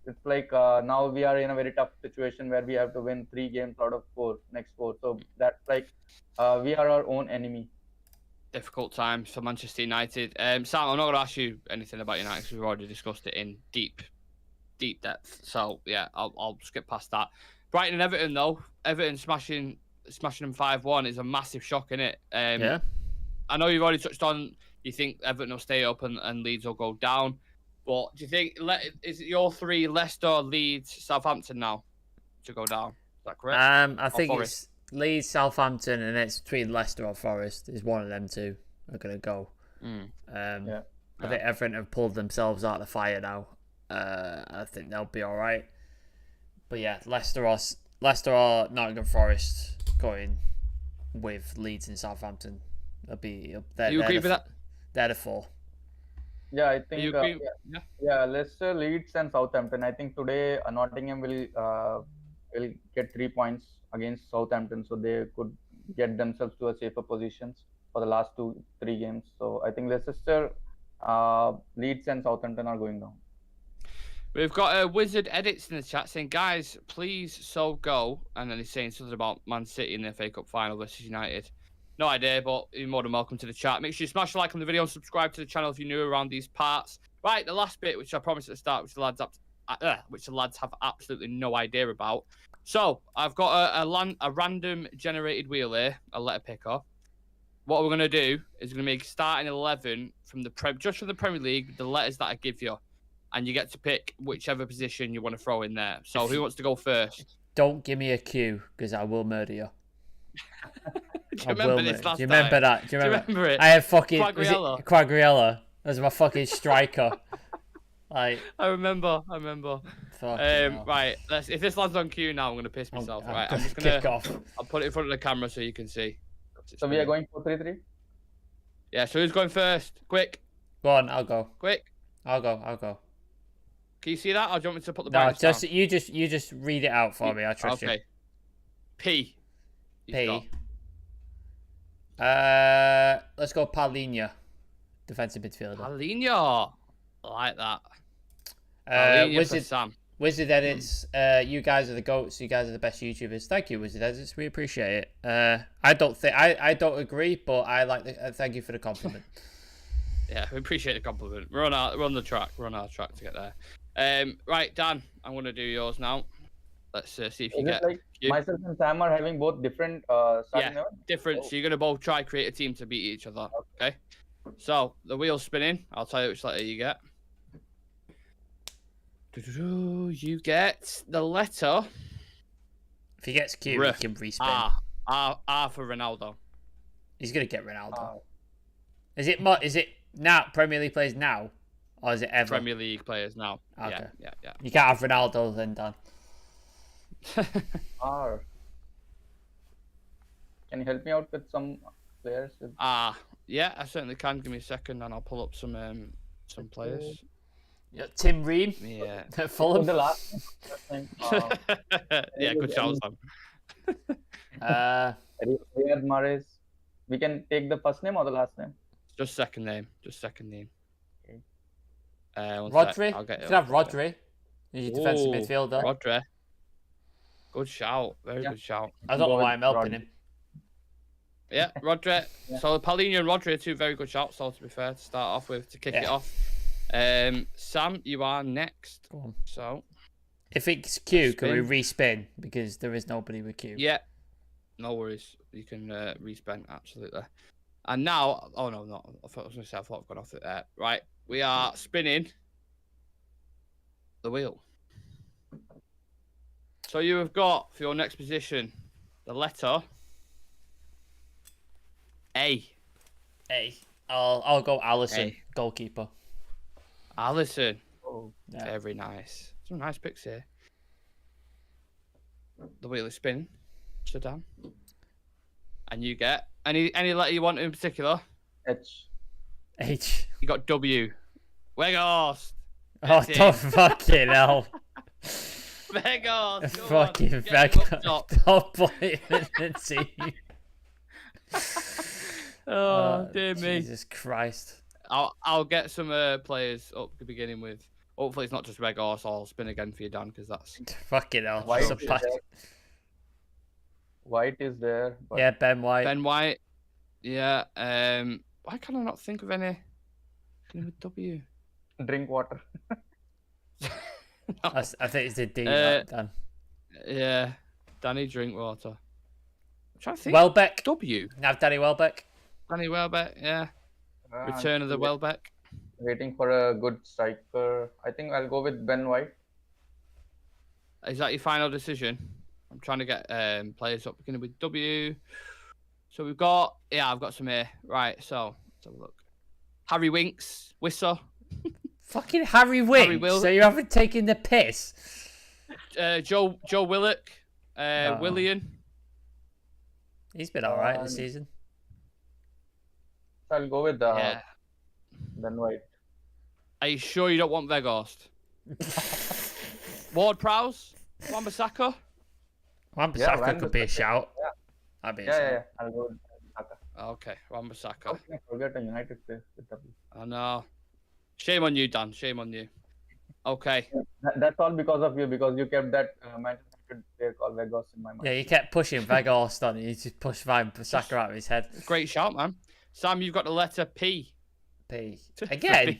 it's like now we are in a very tough situation where we have to win 3 games out of 4 next 4. So that's like we are our own enemy. Difficult times for Manchester United. Sam, I'm not going to ask you anything about United because we've already discussed it in deep depth. So yeah, I'll skip past that. Brighton and Everton though. Everton smashing them 5-1 is a massive shock, innit? Yeah. I know you've already touched on you think Everton will stay up and Leeds will go down. But do you think is it your 3 Leicester, Leeds, Southampton now to go down? Is that correct? I think it's Leeds, Southampton, and it's between Leicester or Forest. Is one of them two are going to go. I think Everton have pulled themselves out of the fire now. I think they'll be all right. But yeah, Leicester or Nottingham Forest going with Leeds and Southampton. They'll be. You agree with that? They're the 4. Yeah, I think Leicester, Leeds, and Southampton. I think today Nottingham will get 3 points against Southampton, so they could get themselves to a safer positions for the last 2-3 games. So I think Leicester, Leeds, and Southampton are going down. We've got Wizard Edits in the chat saying, guys, please so go. And then he's saying something about Man City in the FA Cup final versus United. No idea, but you're more than welcome to the chat. Make sure you smash a like on the video and subscribe to the channel if you're new around these parts. Right, the last bit, which I promised at the start, which the lads have absolutely no idea about. So I've got a random generated wheel here, a letter picker. What we're going to do is we're going to make starting 11 from just from the Premier League, the letters that I give you. And you get to pick whichever position you want to throw in there. So who wants to go first? Don't give me a cue, because I will murder you. Do you remember this last time? Do you remember that? Do you remember it? I had fucking Quagliarella as my fucking striker. Like I remember. Right, if this lad's on cue now, I'm gonna piss myself. Right, I'm just gonna kick off. I'll put it in front of the camera so you can see. So we are going 4-3-3. Yeah. So who's going first? Quick. Go on, I'll go. Quick. I'll go. Can you see that? Or do you want me to put the No, you just read it out for me. I trust you. Okay. P. Let's go Paulinho, defensive midfielder. Paulinho, I like that. Wizard Edits. You guys are the goats. You guys are the best YouTubers. Thank you, Wizard Edits. We appreciate it. I don't agree, but I like thank you for the compliment. Yeah, we appreciate the compliment. We're on the track. We're on our track to get there. Right, Dan, I'm going to do yours now. Let's see if you Is it get. like you. myself and Sam are having both different starting Yeah, 11? different. Oh. So you're going to both try create a team to beat each other. Okay. So the wheel's spinning. I'll tell you which letter you get. You get the letter. If he gets Q, he can respin. R for Ronaldo. He's gonna get Ronaldo. Is it now Premier League players now, or is it ever? Premier League players now. Okay. Yeah. You can't have Ronaldo then, Dan. R. Can you help me out with some players? Yeah, I certainly can. Give me a second, and I'll pull up some players. Yeah, Tim Ream. Yeah. Fulham. The last name. Yeah, good shout, Sam. Riyad Mahrez. We can take the first name or the last name. Just second name. Okay. Rodri. You can have Rodri. He's your defensive midfielder. Rodri. Good shout. Very good shout. I don't know why I'm helping him. Yeah, Rodri. So Paulinho and Rodri are two very good shouts, so to be fair, to start off with, to kick it off. Sam, you are next. Go on. So, if it's Q, can we respin? Because there is nobody with Q. Yeah, no worries. You can respin, absolutely. And now, oh no, not. I thought I was going to say, I thought I've gone off it there. Right, we are spinning the wheel. So you have got, for your next position, the letter A. I'll go Alisson, goalkeeper. Alisson. Oh, Yeah. Very nice. Some nice picks here. The wheel is spinning. So Dan. And you get any letter you want in particular? H. You got W. Weghorst. Oh, don't fucking hell. Weghorst. Fucking Weghorst. Don't put it in the team. Oh, dear me. Jesus Christ. I'll get some players up beginning with. Hopefully it's not just Weghorst. I'll spin again for you, Dan, because that's fucking hell. White is there. But... Yeah, Ben White. Ben White. Yeah. Why can I not think of any with W? Drink water. No. I think it's the D, Dan. Yeah. Danny Drinkwater. I'm trying to think. Welbeck. W. Have Danny Welbeck. Danny Welbeck, yeah. Return of the Welbeck. Waiting for a good striker. I think I'll go with Ben White. Is that your final decision? I'm trying to get players up beginning with W. So we've got, I've got some here. Right, so let's have a look. Harry Winks, Wisser. Fucking Harry Winks. So you haven't taken the piss. Joe Willock, Willian. He's been all right this season. I'll go with Ben White. Are you sure you don't want Weghorst? Ward-Prowse? Wan-Bissaka? Wan-Bissaka could be a shout. Yeah. That'd be a shout. Yeah. I'll go with Wan-Bissaka. Okay, Wan-Bissaka. How can I forget a United player with W? I know. Shame on you, Dan. Shame on you. Okay. That's all because of you, because you kept that Manchester United player called Weghorst in my mind. Yeah, you kept pushing Weghorst on. You just pushed Wan-Bissaka out of his head. Great shout, man. Sam, you've got the letter P. P. Again?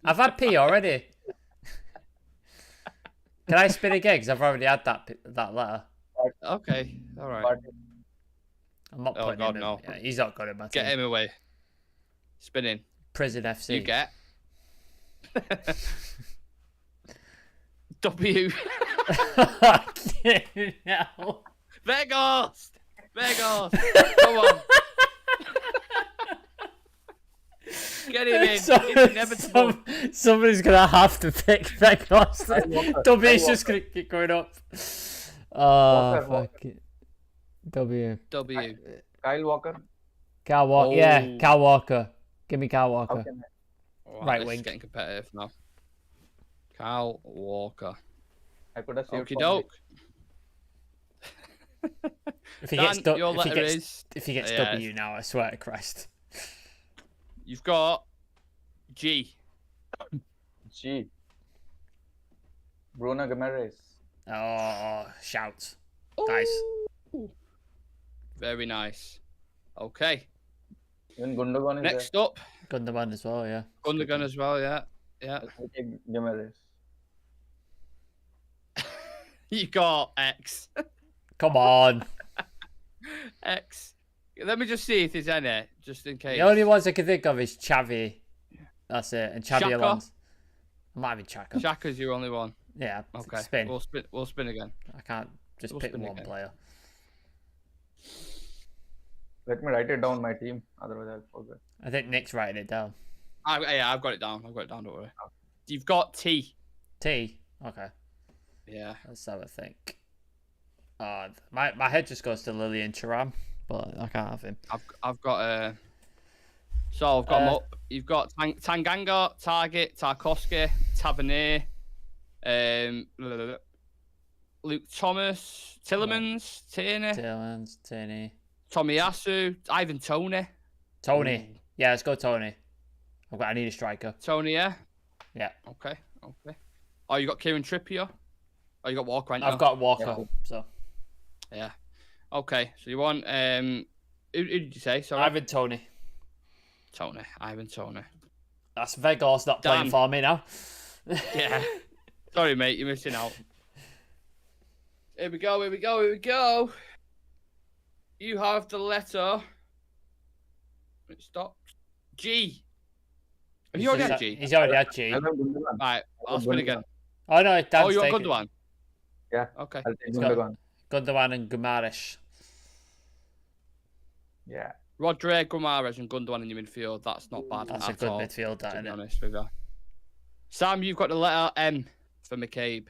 I've had P already. Can I spin again? Because I've already had that letter. Okay, all right. I'm not putting him in. No. Yeah, he's not good at my team. Get him away. Spinning. Prison FC. You get W. No. Weghorst. Come on. Get him in. It's inevitable. Somebody's gonna have to pick Weghorst. W's just gonna keep going up. Oh, fuck it. W. Kyle Walker. Kyle Walker. Yeah, Kyle Walker. Give me Kyle Walker. Right wing. Getting competitive now. Kyle Walker. I could have saved. Okie doke. If he gets yeah. W now, I swear to Christ. You've got G. Bruno Guimaraes. Oh, shouts. Nice. Very nice. Okay. Even Gundogan is Next up. Gundogan as well, yeah. Gundogan as well, yeah. Guimaraes. You got X. Come on. X. Let me just see if there's any, just in case. The only ones I can think of is Xavi. That's it. And Xavi Xhaka? Alonso. I might have Xhaka. Xhaka's your only one. Yeah. Okay. Spin. We'll spin again. I can't just We'll pick spin one again. player. Let me write it down, my team. Otherwise, I'll forget. I think Nick's writing it down. Yeah, I've got it down. Don't worry. You've got T. T. Okay. Yeah. Let's have a think. My head just goes to Lillian Thuram, but I can't have him. I've got So I've got them up. You've got Tanganga, Target, Tarkowski, Tavernier, Luke Thomas, Tillemans, Tierney. Tomiyasu, Ivan Toney. Tony. Yeah, let's go Tony. I need a striker. Tony, yeah? Yeah. Okay. Oh, you got Kieran Trippier? Oh, you got Walker, right? I've got Walker, so. Yeah. Okay, so you want, who did you say? Sorry. Ivan Tony. Ivan Toney. That's Vegas not playing Dan. for me now. Yeah. Sorry, mate, you're missing out. Here we go. You have the letter. It stopped. G. Have you already had G? He's already had G. I'll have Gundogan. Right, I'll spin again. Oh, no, Dan's Oh, you want taken it. Gundogan? Yeah. Okay. I'll take It's got- Gundogan. Gundogan and Guimaraes. Yeah. Rodri, Guimaraes and Gundogan in your midfield. That's not bad That's a at good all, midfield, that, to be isn't it? honest with you. Sam, you've got the letter M for McCabe.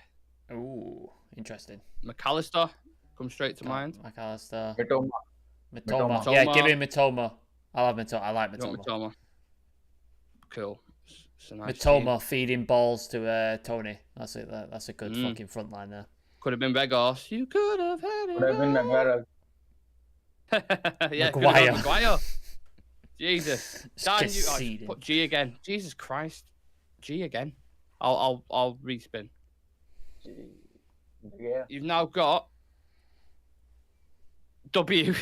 Ooh, interesting. McAllister, come straight to mind. McAllister. Mitoma. Mitoma. Mitoma. Yeah, give him Mitoma. I love Mitoma. I like You want Mitoma. Mitoma? Cool. It's a nice Mitoma team. feeding balls to Tony. That's it. That's a good Mm. fucking front line there. Could have been Vegas. You could have had it. Would have been Maguire. Yeah, could have Maguire. gone Maguire. Jesus. It's Dan, conceding. put G again. Jesus Christ. G again. I'll respin. Yeah. You've now got W.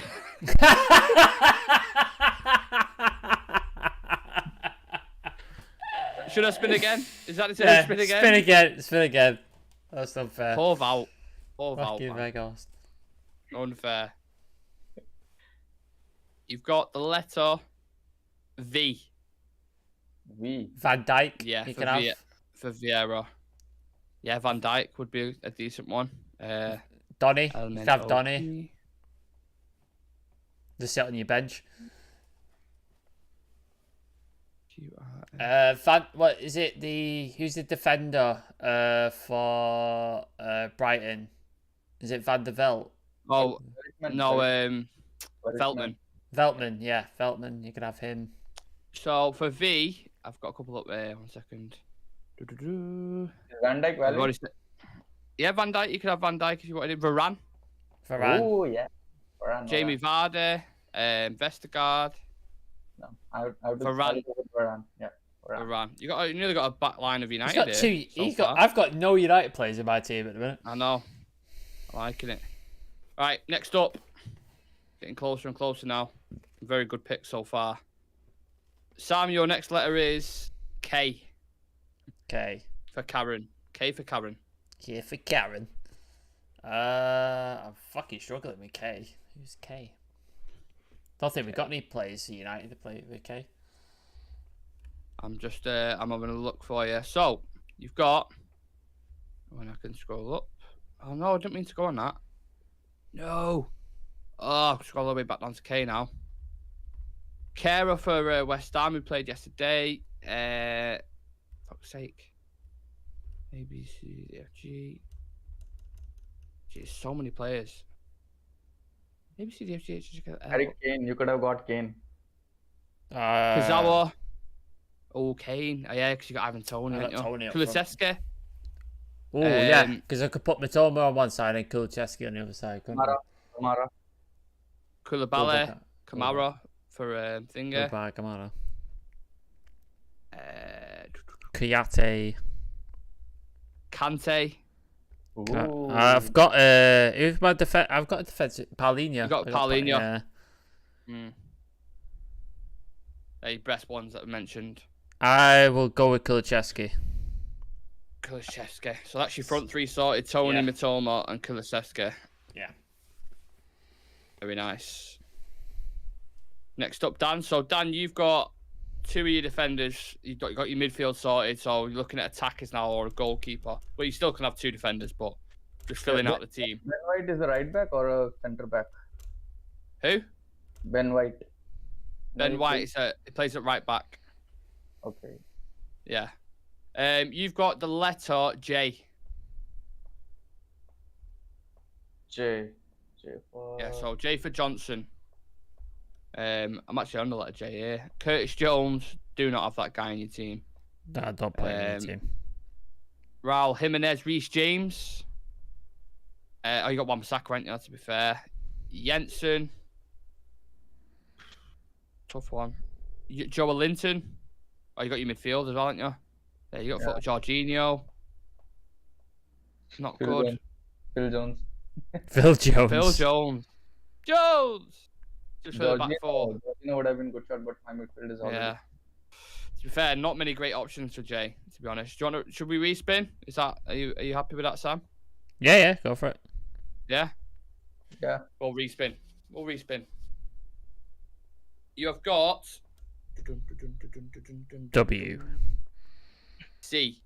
Should I spin again? Is that it? Yeah, Spin again? Spin again. That's unfair. Hove out. Hove out, Fucking man. Vegas. Unfair. You've got the letter V. Van Dijk. Yeah, you for can have. for Vieira. Yeah, Van Dijk would be a decent one. Donny. You can have Donny. LMNOP. Just sit on your bench. QRN. What is it? Who's the defender for Brighton? Is it Van der Veld? Oh no, Veltman. Veltman. Veltman, yeah, Veltman. You can have him. So for V, I've got a couple up there. 1 second. Van Dijk I've valid. already said- Yeah, Van Dijk. You could have Van Dijk if you wanted. Varane, Varane. Oh yeah. Varane, Jamie Vardy, Vestergaard, No, I would do Varane. Varane. Yeah. Varane. Varane. You nearly got a back line of United. He's got here two. so far. I've got no United players in my team at the minute. I know. I'm liking it. All right, next up. Getting closer and closer now. Very good pick so far. Sam, your next letter is K Okay. for Karen. K for Karen. Here for Karen. I'm fucking struggling with K. Who's K? Don't think we've got any players for United to play with K. I'm having a look for you. So, you've got... When I can scroll up. Oh, no, I didn't mean to go on that. No. Oh, scroll all the way back down to K now. Kara for West Ham, who played yesterday. Fuck's sake. A, B, C, D, F, G. Jeez, so many players. A, B, C, D, F, G, H, I, J, K, L. Harry Kane. You could have got Kane. Kazawa. Oh, Kane. Oh, yeah, because you got Ivan Toney. I got haven't you? Toney up front. Kulusevski. Oh, yeah. Um, Because I could put Mitoma on one side and Kulusevski on the other side, couldn't I? Kamara. Koulibaly. Kamara for Thinger. Goodbye, Kamara. Uh, Kuyate. Kante. Ooh. I've got who's my defense? I've got a defensive Paulinho. You got I Paulinho. Yeah. The best ones that I mentioned. I will go with Kulusevski. Kulusevski. So that's your front three sorted: Tony, Yeah. Mitoma, and Kulusevski. Yeah. Very nice. Next up, Dan. So Dan, you've got two of your defenders. You've got your midfield sorted. So you're looking at attackers now or a goalkeeper. Well, you still can have two defenders, but just filling out the team. Ben White is a right back or a centre back? Who? Ben White. Ben White. He plays at right back. Okay. Yeah. You've got the letter J. J for. Yeah. So J for Johnson. I'm actually on the letter J here. Curtis Jones. Do not have that guy in your team. No, don't play in your team. Raul Jimenez, Reece James. You got Wan-Bissaka, ain't you? To be fair, Jensen. Tough one. Joe Linton. Oh, you got your midfield as well, haven't you? There you got Jorginho. Not good. Phil Jones. Phil Jones. Phil Jones. Just for the back four. Jorginho would have been good shot, but my midfield is already. Yeah. To be fair, not many great options for Jay. To be honest, should we respin? Are you happy with that, Sam? Yeah, go for it. Yeah. Yeah. We'll respin. You have got W. C.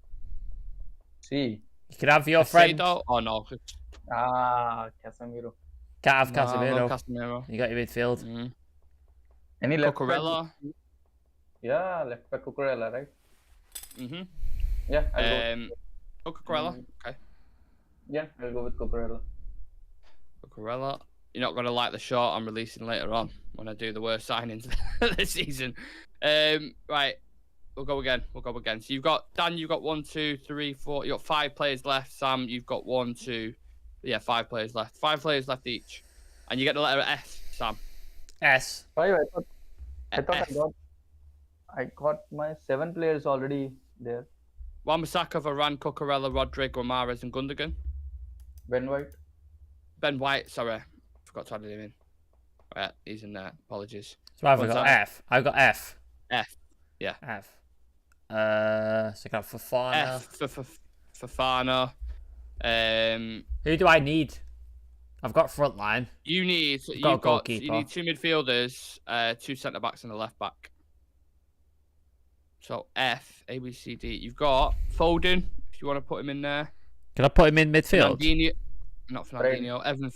C. You can have your friend. Caicedo? Oh no. Casemiro. Can't have No, Casemiro. no Casemiro. You got your midfield. Mm. Any left Cucurella. back? Yeah, left back Cucurella, right? Mhm. Yeah, I'll go. Cucurella. Okay. Yeah, I'll go with Cucurella. Cucurella. You're not gonna like the shot I'm releasing later on when I do the worst signings this season. Right. We'll go again. So you've got Dan. You've got 1, 2, 3, 4. You got 5 players left. Sam, you've got 1, 2. Yeah, 5 players left. 5 players left each, and you get the letter S. Sam. S. 5. I thought F. I got my 7 players already there. Wan-Bissaka, Varane, Cucurella, Rodrigo, Mahrez, and Gundogan. Ben White. Ben White. Sorry, forgot to add him in. Right, he's in there. Apologies. So I've What's got that? F. I've got F. F. Yeah. F. So I got Fofana. F for Fofana. Who do I need? I've got front line. You need got a you've got goalkeeper. you need 2 midfielders, 2 centre backs, and a left back. So F, A, B, C, D. You've got Foden if you want to put him in there. Can I put him in midfield? Fernandinho, not Fernandinho. Evan.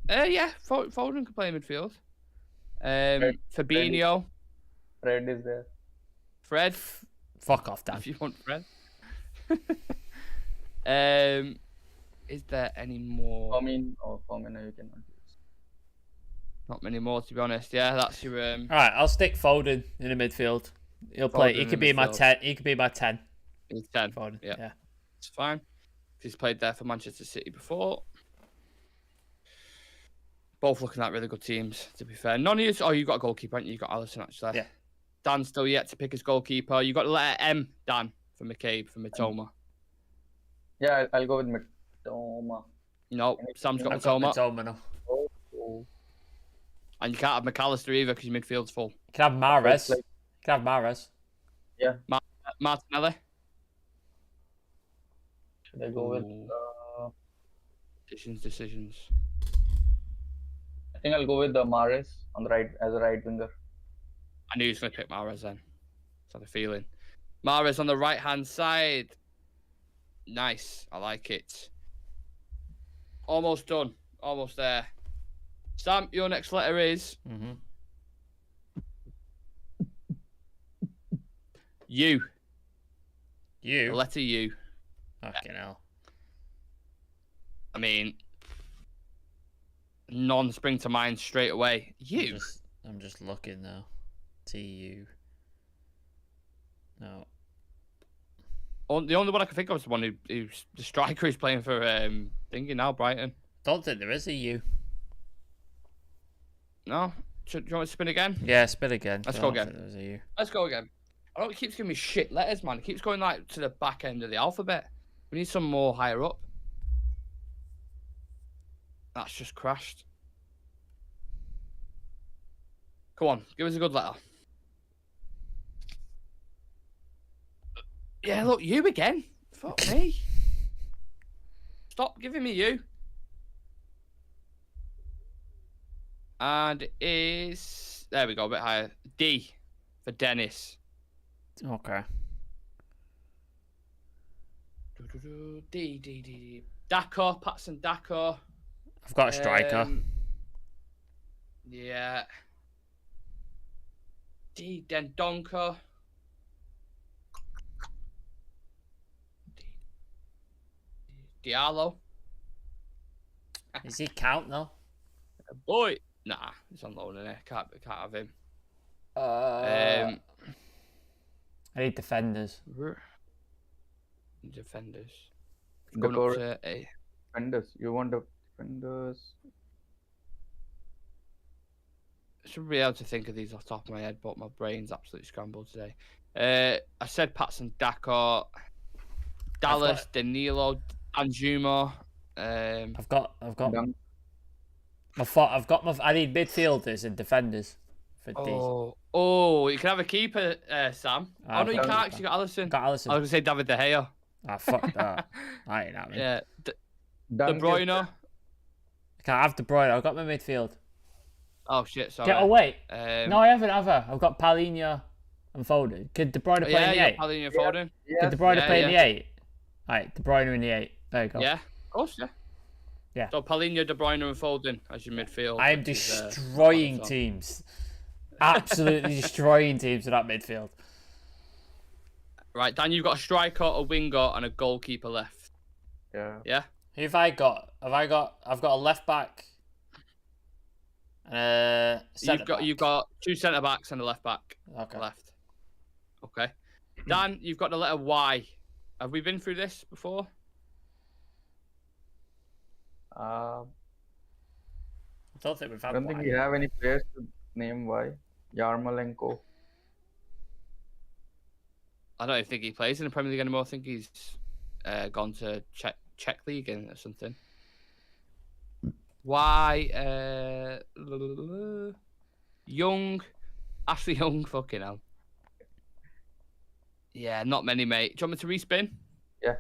Yeah, Foden can play in midfield. Fabinho, Fred is there. Fred. Fuck off, Dan. If you want Fred. Is there any more? Firmino, you cannot use. Not many more, to be honest. Yeah, that's your. All right, I'll stick Foden in the midfield. He'll play. He Foden could in be my midfield. 10. He could be my 10. He's 10. Foden. Yeah. Yeah. It's fine. He's played there for Manchester City before. Both looking at really good teams, to be fair. None of you. Oh, you got a goalkeeper, haven't you? You got Alisson, actually. Yeah. Dan's still yet to pick his goalkeeper. You got the letter M, Dan, for McCabe, for Mitoma. Yeah, I'll go with Mitoma. No, Sam's got I've got Mitoma. Mitoma now. Oh. And you can't have McAllister either because your midfield's full. You can have Mahrez. You can have Mahrez. Yeah. Martinelli. Should I go with? Decisions. I think I'll go with the Mahrez on the right as a right winger. I knew he was going to pick Mahrez then. Just had a feeling. Mahrez on the right-hand side. Nice. I like it. Almost done. Almost there. Sam, your next letter is U. You. The letter U. Fucking hell. I mean, none spring to mind straight away. U. I'm just looking now. TU. No. The only one I can think of is the one who's the striker who's playing for thingy now, Brighton. Don't think there is a U. No? Do you want to spin again? Yeah, spin again. Let's I go don't again. think There's a U. Let's go again. I don't. It keeps giving me shit letters, man. It keeps going like to the back end of the alphabet. We need some more higher up. That's just crashed. Come on, give us a good letter. Yeah, look, you again. Fuck me. Stop giving me you. And it is... There we go, a bit higher. D for Dennis. Okay. D. Dako, Patson Dako. I've got a striker. Yeah. D, Dendonko. Diallo. Does he count though? Boy. Nah, he's on loan, innit? Can't have him. I need defenders. Defenders. The Going core up to A. defenders. You want the defenders? I should be able to think of these off the top of my head, but my brain's absolutely scrambled today. I said Patson Dako, Dallas, Danilo, Anjuma. I've got Dunk. I need midfielders and defenders for D. Oh, you can have a keeper, Sam. Ah, Oh no, you okay. can't because you got Alisson. Got Alisson. I was gonna say David De Gea. Ah, fuck that. I ain't having. Yeah, De Dunk is- Bruyne. I can't have De Bruyne. I've got my midfield. Oh shit, sorry. Get away. Um, No, I haven't ever. I've got Paulinho and Foden. Could De Bruyne play yeah, in the yeah, 8? Paulinho Foden. Could De Bruyne Yeah, play in the yeah. 8? Alright, De Bruyne in the 8. There you go. Yeah, of course, yeah. Yeah. So Paulinho, De Bruyne, and Foden as your midfield. I am which is, destroying top. teams. Absolutely destroying teams with that midfield. Right, Dan, you've got a striker, a winger, and a goalkeeper left. Yeah. Yeah. Who have I got? I've got a left back. You've got 2 centre backs and a left back Okay. left. Okay. Dan, you've got the letter Y. Have we been through this before? Uh, I don't think we've I had don't think one. we have any players with name Y. Yarmolenko. I don't even think he plays in the Premier League anymore. I think he's gone to Czech League or something. Y. Young. Ashley Young. Fucking hell. Yeah, not many, mate. Do you want me to respin? Yeah.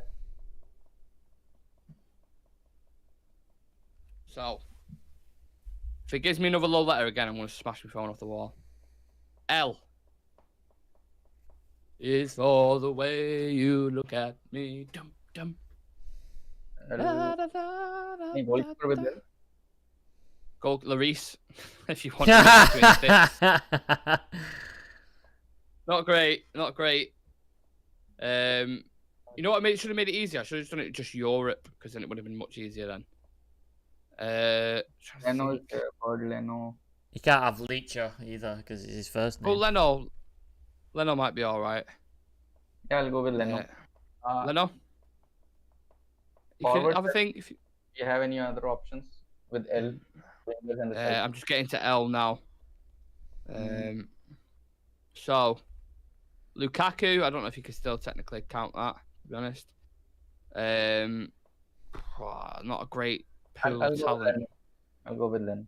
So, if it gives me another low letter again, I'm going to smash my phone off the wall. L. Is all the way you look at me. Dum, dum. Any goalkeeper with them? Go, Larice, if you want to. Not great, not great. You know what? Should have made it easier. I should have just done it just Europe, because then it would have been much easier then. Leno is there. Bird Leno. You can't have Leacher either because it's his first name. Well, Leno might be all right. Yeah, I'll go with Leno. Leno. You can Forward have a think. If Do you have any other options with L? Wingers and the side? I'm just getting to L now. So, Lukaku. I don't know if you can still technically count that. To be honest, not a great pool I'll of go with talent. Leno. I'll go with Leno.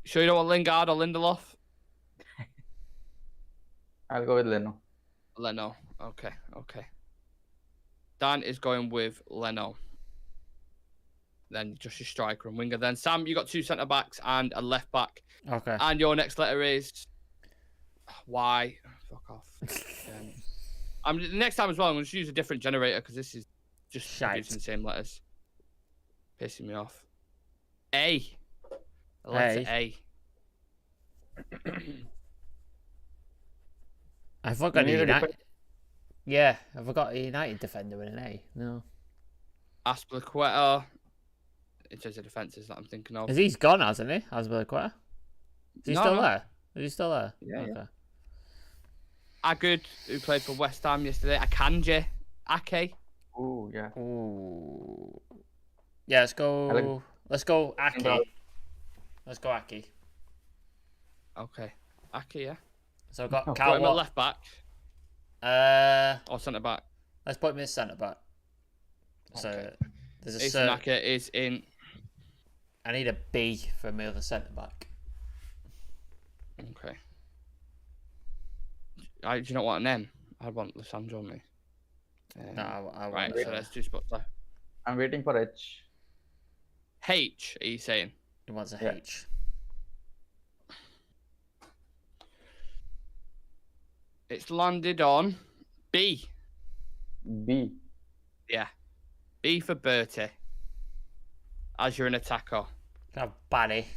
Sure you don't want Lingard or Lindelof? I'll go with Leno. Leno. Okay. Dan is going with Leno. Then just your striker and winger. Then Sam, you got 2 centre backs and a left back. Okay. And your next letter is Y. Fuck off. Next time as well, I'm going to use a different generator because this is just Shite. using the same letters. Pissing me off. A. The letter A. I forgot You need a United. Yeah, I forgot a United defender with an A. No. Aspilicueta. In terms of defences that I'm thinking of. He's gone, hasn't he? Aspilicueta? Is he No, still no. there? Is he still there? Yeah, Okay. yeah. Agud, who played for West Ham yesterday. Akanji. Ake. Oh, yeah. Ooh. Yeah, let's go. like- Let's go Aki. Let's go Aki. Okay. Ake, yeah. So I've got Put him Cal. at left back or centre back. Let's put him as centre back. So Okay. there's a Ethan certain. Ake is in. I need a B for my other centre back. Okay. Do you not want an N? I'd want Lissandro on me. No, I Right, want so let's do spots left. I'm waiting for H. H, are you saying? He wants a Yeah. H. It's landed on B. B. Yeah. B for Bertie. As you're an attacker. Have Barry.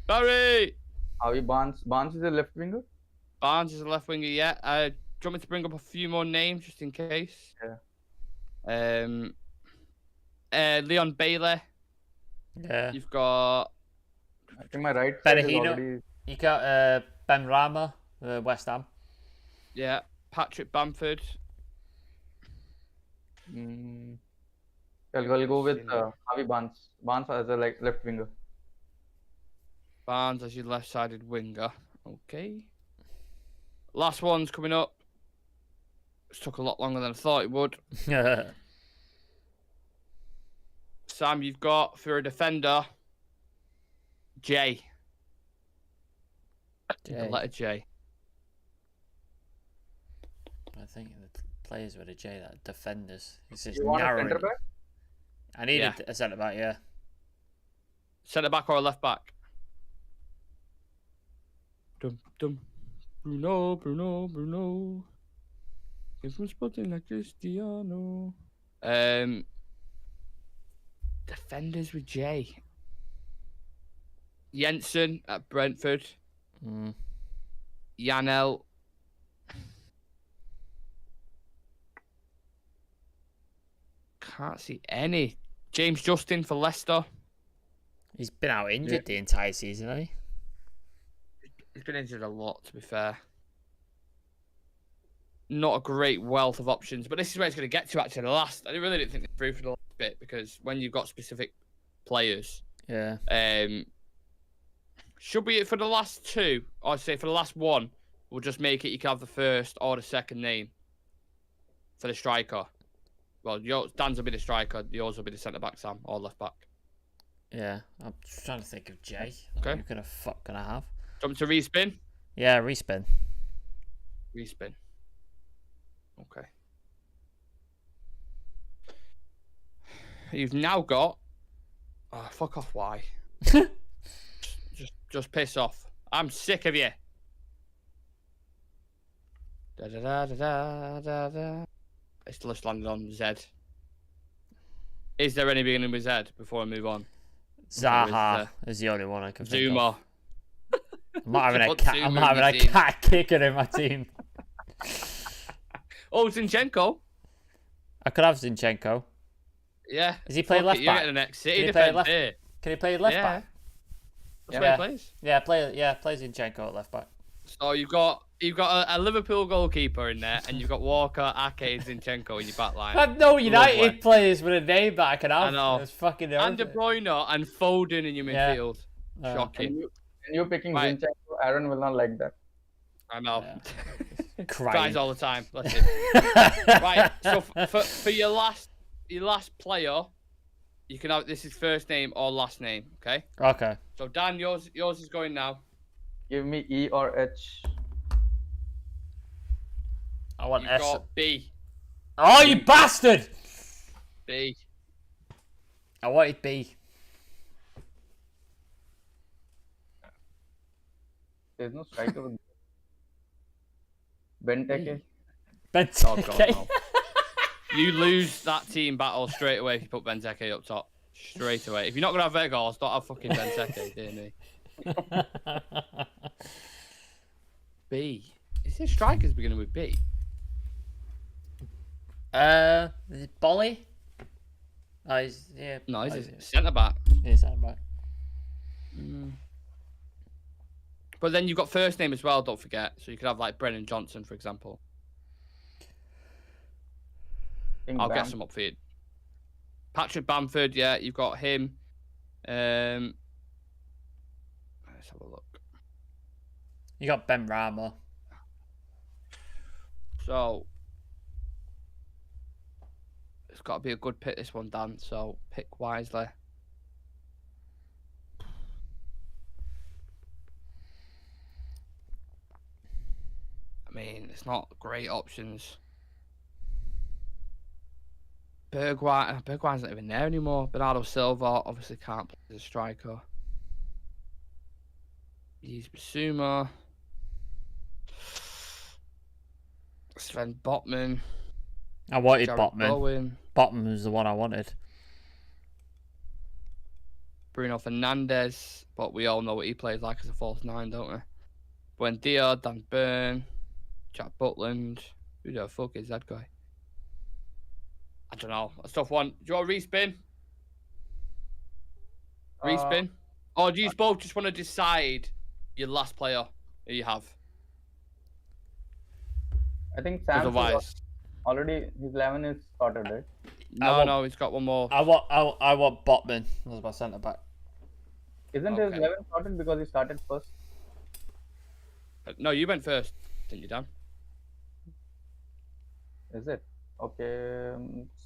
Barry! Harvey Barnes. Barnes is a left winger. Barnes is a left winger, yeah. Do you want me to bring up a few more names just in case? Yeah. Leon Bailey. Yeah. You've got I think my right side is Berahino. already. You got Ben Rama, West Ham. yeah, Patrick Bamford. I'll go with Harvey Barnes. Barnes as a left winger. Barnes as your left-sided winger. Okay. Last one's coming up. This took a lot longer than I thought it would. Sam, you've got for a defender J. The letter J. I think the players with a J, that defenders. It's just You want a narrowing. centre back? I need a centre back, yeah. Centre back or a left back? Dum dum. Bruno. Came from Sporting like Cristiano. Defenders with J. Jensen at Brentford. Janel. Can't see any. James Justin for Leicester. He's been out injured the entire season, hasn't he? He's been injured a lot, to be fair. Not a great wealth of options, but this is where it's going to get to, actually. I really didn't think they through for the last bit, because when you've got specific players... Yeah. Should we, for the last two, or I'd say for the last one, we'll just make it you can have the first or the second name for the striker. Well, Dan's will be the striker, yours will be the centre-back, Sam, or left-back. Yeah, I'm trying to think of J. Okay. Who can I have? Do you want me to respin? Yeah, respin. Respin. Okay. You've now got... Oh, fuck off, why? just piss off. I'm sick of you. It's just landed on Z. Is there any beginning with Z before I move on? Zaha is the only one I can think Zuma. of. I'm not having a cat kicker in my team. Oh, Zinchenko. I could have Zinchenko. Yeah. Is he playing left You're back? getting the next City Can he play defence here. Can he play left back? That's where he plays. Yeah, play Zinchenko at left back. So you've got a Liverpool goalkeeper in there, and you've got Walker, Ake, Zinchenko in your back line. I have no United Lovely. players with a name that I can have. I know. It's fucking And De Bruyne and Foden in your midfield. Yeah. Shocking. And you picking Right. Zinchenko, Aaron will not like that. I know. Yeah. Cries all the time. Bless him. Right. So for your last player, you can have this is first name or last name. Okay. Okay. So Dan, yours is going now. Give me E or H. I want You've S. got B. Oh, you bastard! B. I wanted B. There's no striker with Benteke. Oh God, no. You lose that team battle straight away if you put Benteke up top. Straight away. If you're not gonna have Vegas, don't have fucking Benteke, dear me. B. Is there strikers beginning with B? Is it Bolly? Oh, No, he's a centre back. Yeah, centre back. But then you've got first name as well, don't forget. So you could have like Brennan Johnson, for example. I'll get some up for you. Patrick Bamford, yeah, you've got him. Let's have a look. You got Ben Rama. So it's got to be a good pick, this one, Dan. So pick wisely. I mean, it's not great options. Bergwijn's not even there anymore. Bernardo Silva obviously can't play as a striker. He's Basuma. Sven Botman. I wanted Jared Botman. Bowen. Botman was the one I wanted. Bruno Fernandes, but we all know what he plays like as a false 9, don't we? Buendia, Dan Burn, Jack Butland. Who the fuck is that guy? I don't know. A tough one. Do you want to respin? Respin? Or do you both just want to decide your last player that you have? I think Sam Otherwise, already his 11 is sorted, right? no, he's got one more. I want Botman as my centre back. Isn't his 11 sorted because he started first? No, you went first, didn't you, Dan? Is it? Okay.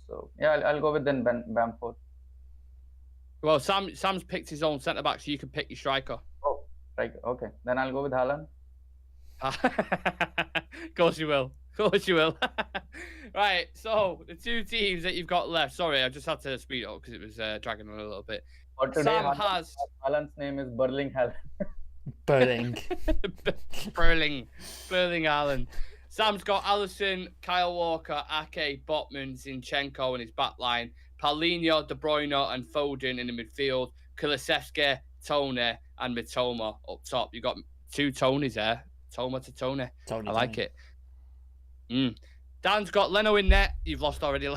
So yeah, I'll go with then Bamford. Well, Sam's picked his own centre back, so you can pick your striker. Oh, right. Okay. Then I'll go with Haaland. Of course you will. Of course you will. Right, so the two teams that you've got left. Sorry, I just had to speed up because it was dragging on a little bit. For today, Sam has Haaland's name is Burling Haaland. Burling. Burling Haaland. Sam's got Alisson, Kyle Walker, Ake, Botman, Zinchenko in his back line, Paulinho, De Bruyne, and Foden in the midfield, Kulusevski, Tony, and Mitoma up top. You've got two Tonys there. Toma to Tony. I like it. Dan's got Leno in net. You've lost already.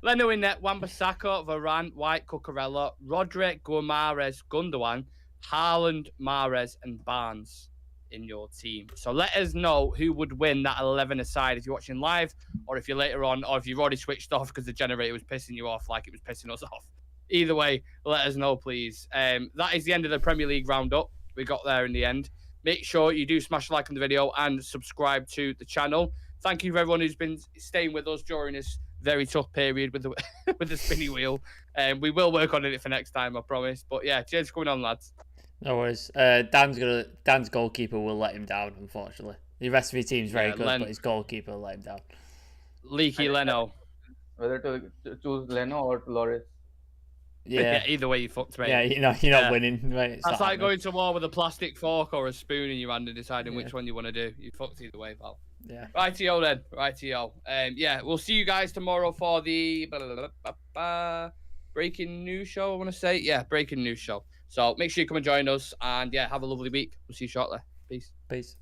Leno in net, Wan-Bissaka, Varane, White, Cucurella, Rodri, Guimaraes, Gundogan, Haaland, Mahrez, and Barnes in your team. So let us know who would win that 11-a-side if you're watching live, or if you're later on, or if you've already switched off because the generator was pissing you off like it was pissing us off. Either way, let us know, please. That is the end of the Premier League roundup. We got there in the end. Make sure you do smash a like on the video and subscribe to the channel. Thank you for everyone who's been staying with us during this very tough period with the with the spinny wheel. We will work on it for next time, I promise. But yeah, cheers for coming on, lads. No worries. Dan's goalkeeper will let him down, unfortunately. The rest of his team's very good, but his goalkeeper will let him down. Leaky Leno. Whether to choose Leno or Loris. Yeah. Either way, you fucked, mate. Yeah, you're not winning. Right? That's like going to war with a plastic fork or a spoon in your hand and deciding which one you want to do. You fucked either way, pal. Yeah. Rightio then. Rightio. Yeah, we'll see you guys tomorrow for the breaking news show, I want to say. Yeah, breaking news show. So make sure you come and join us. And yeah, have a lovely week. We'll see you shortly. Peace. Peace.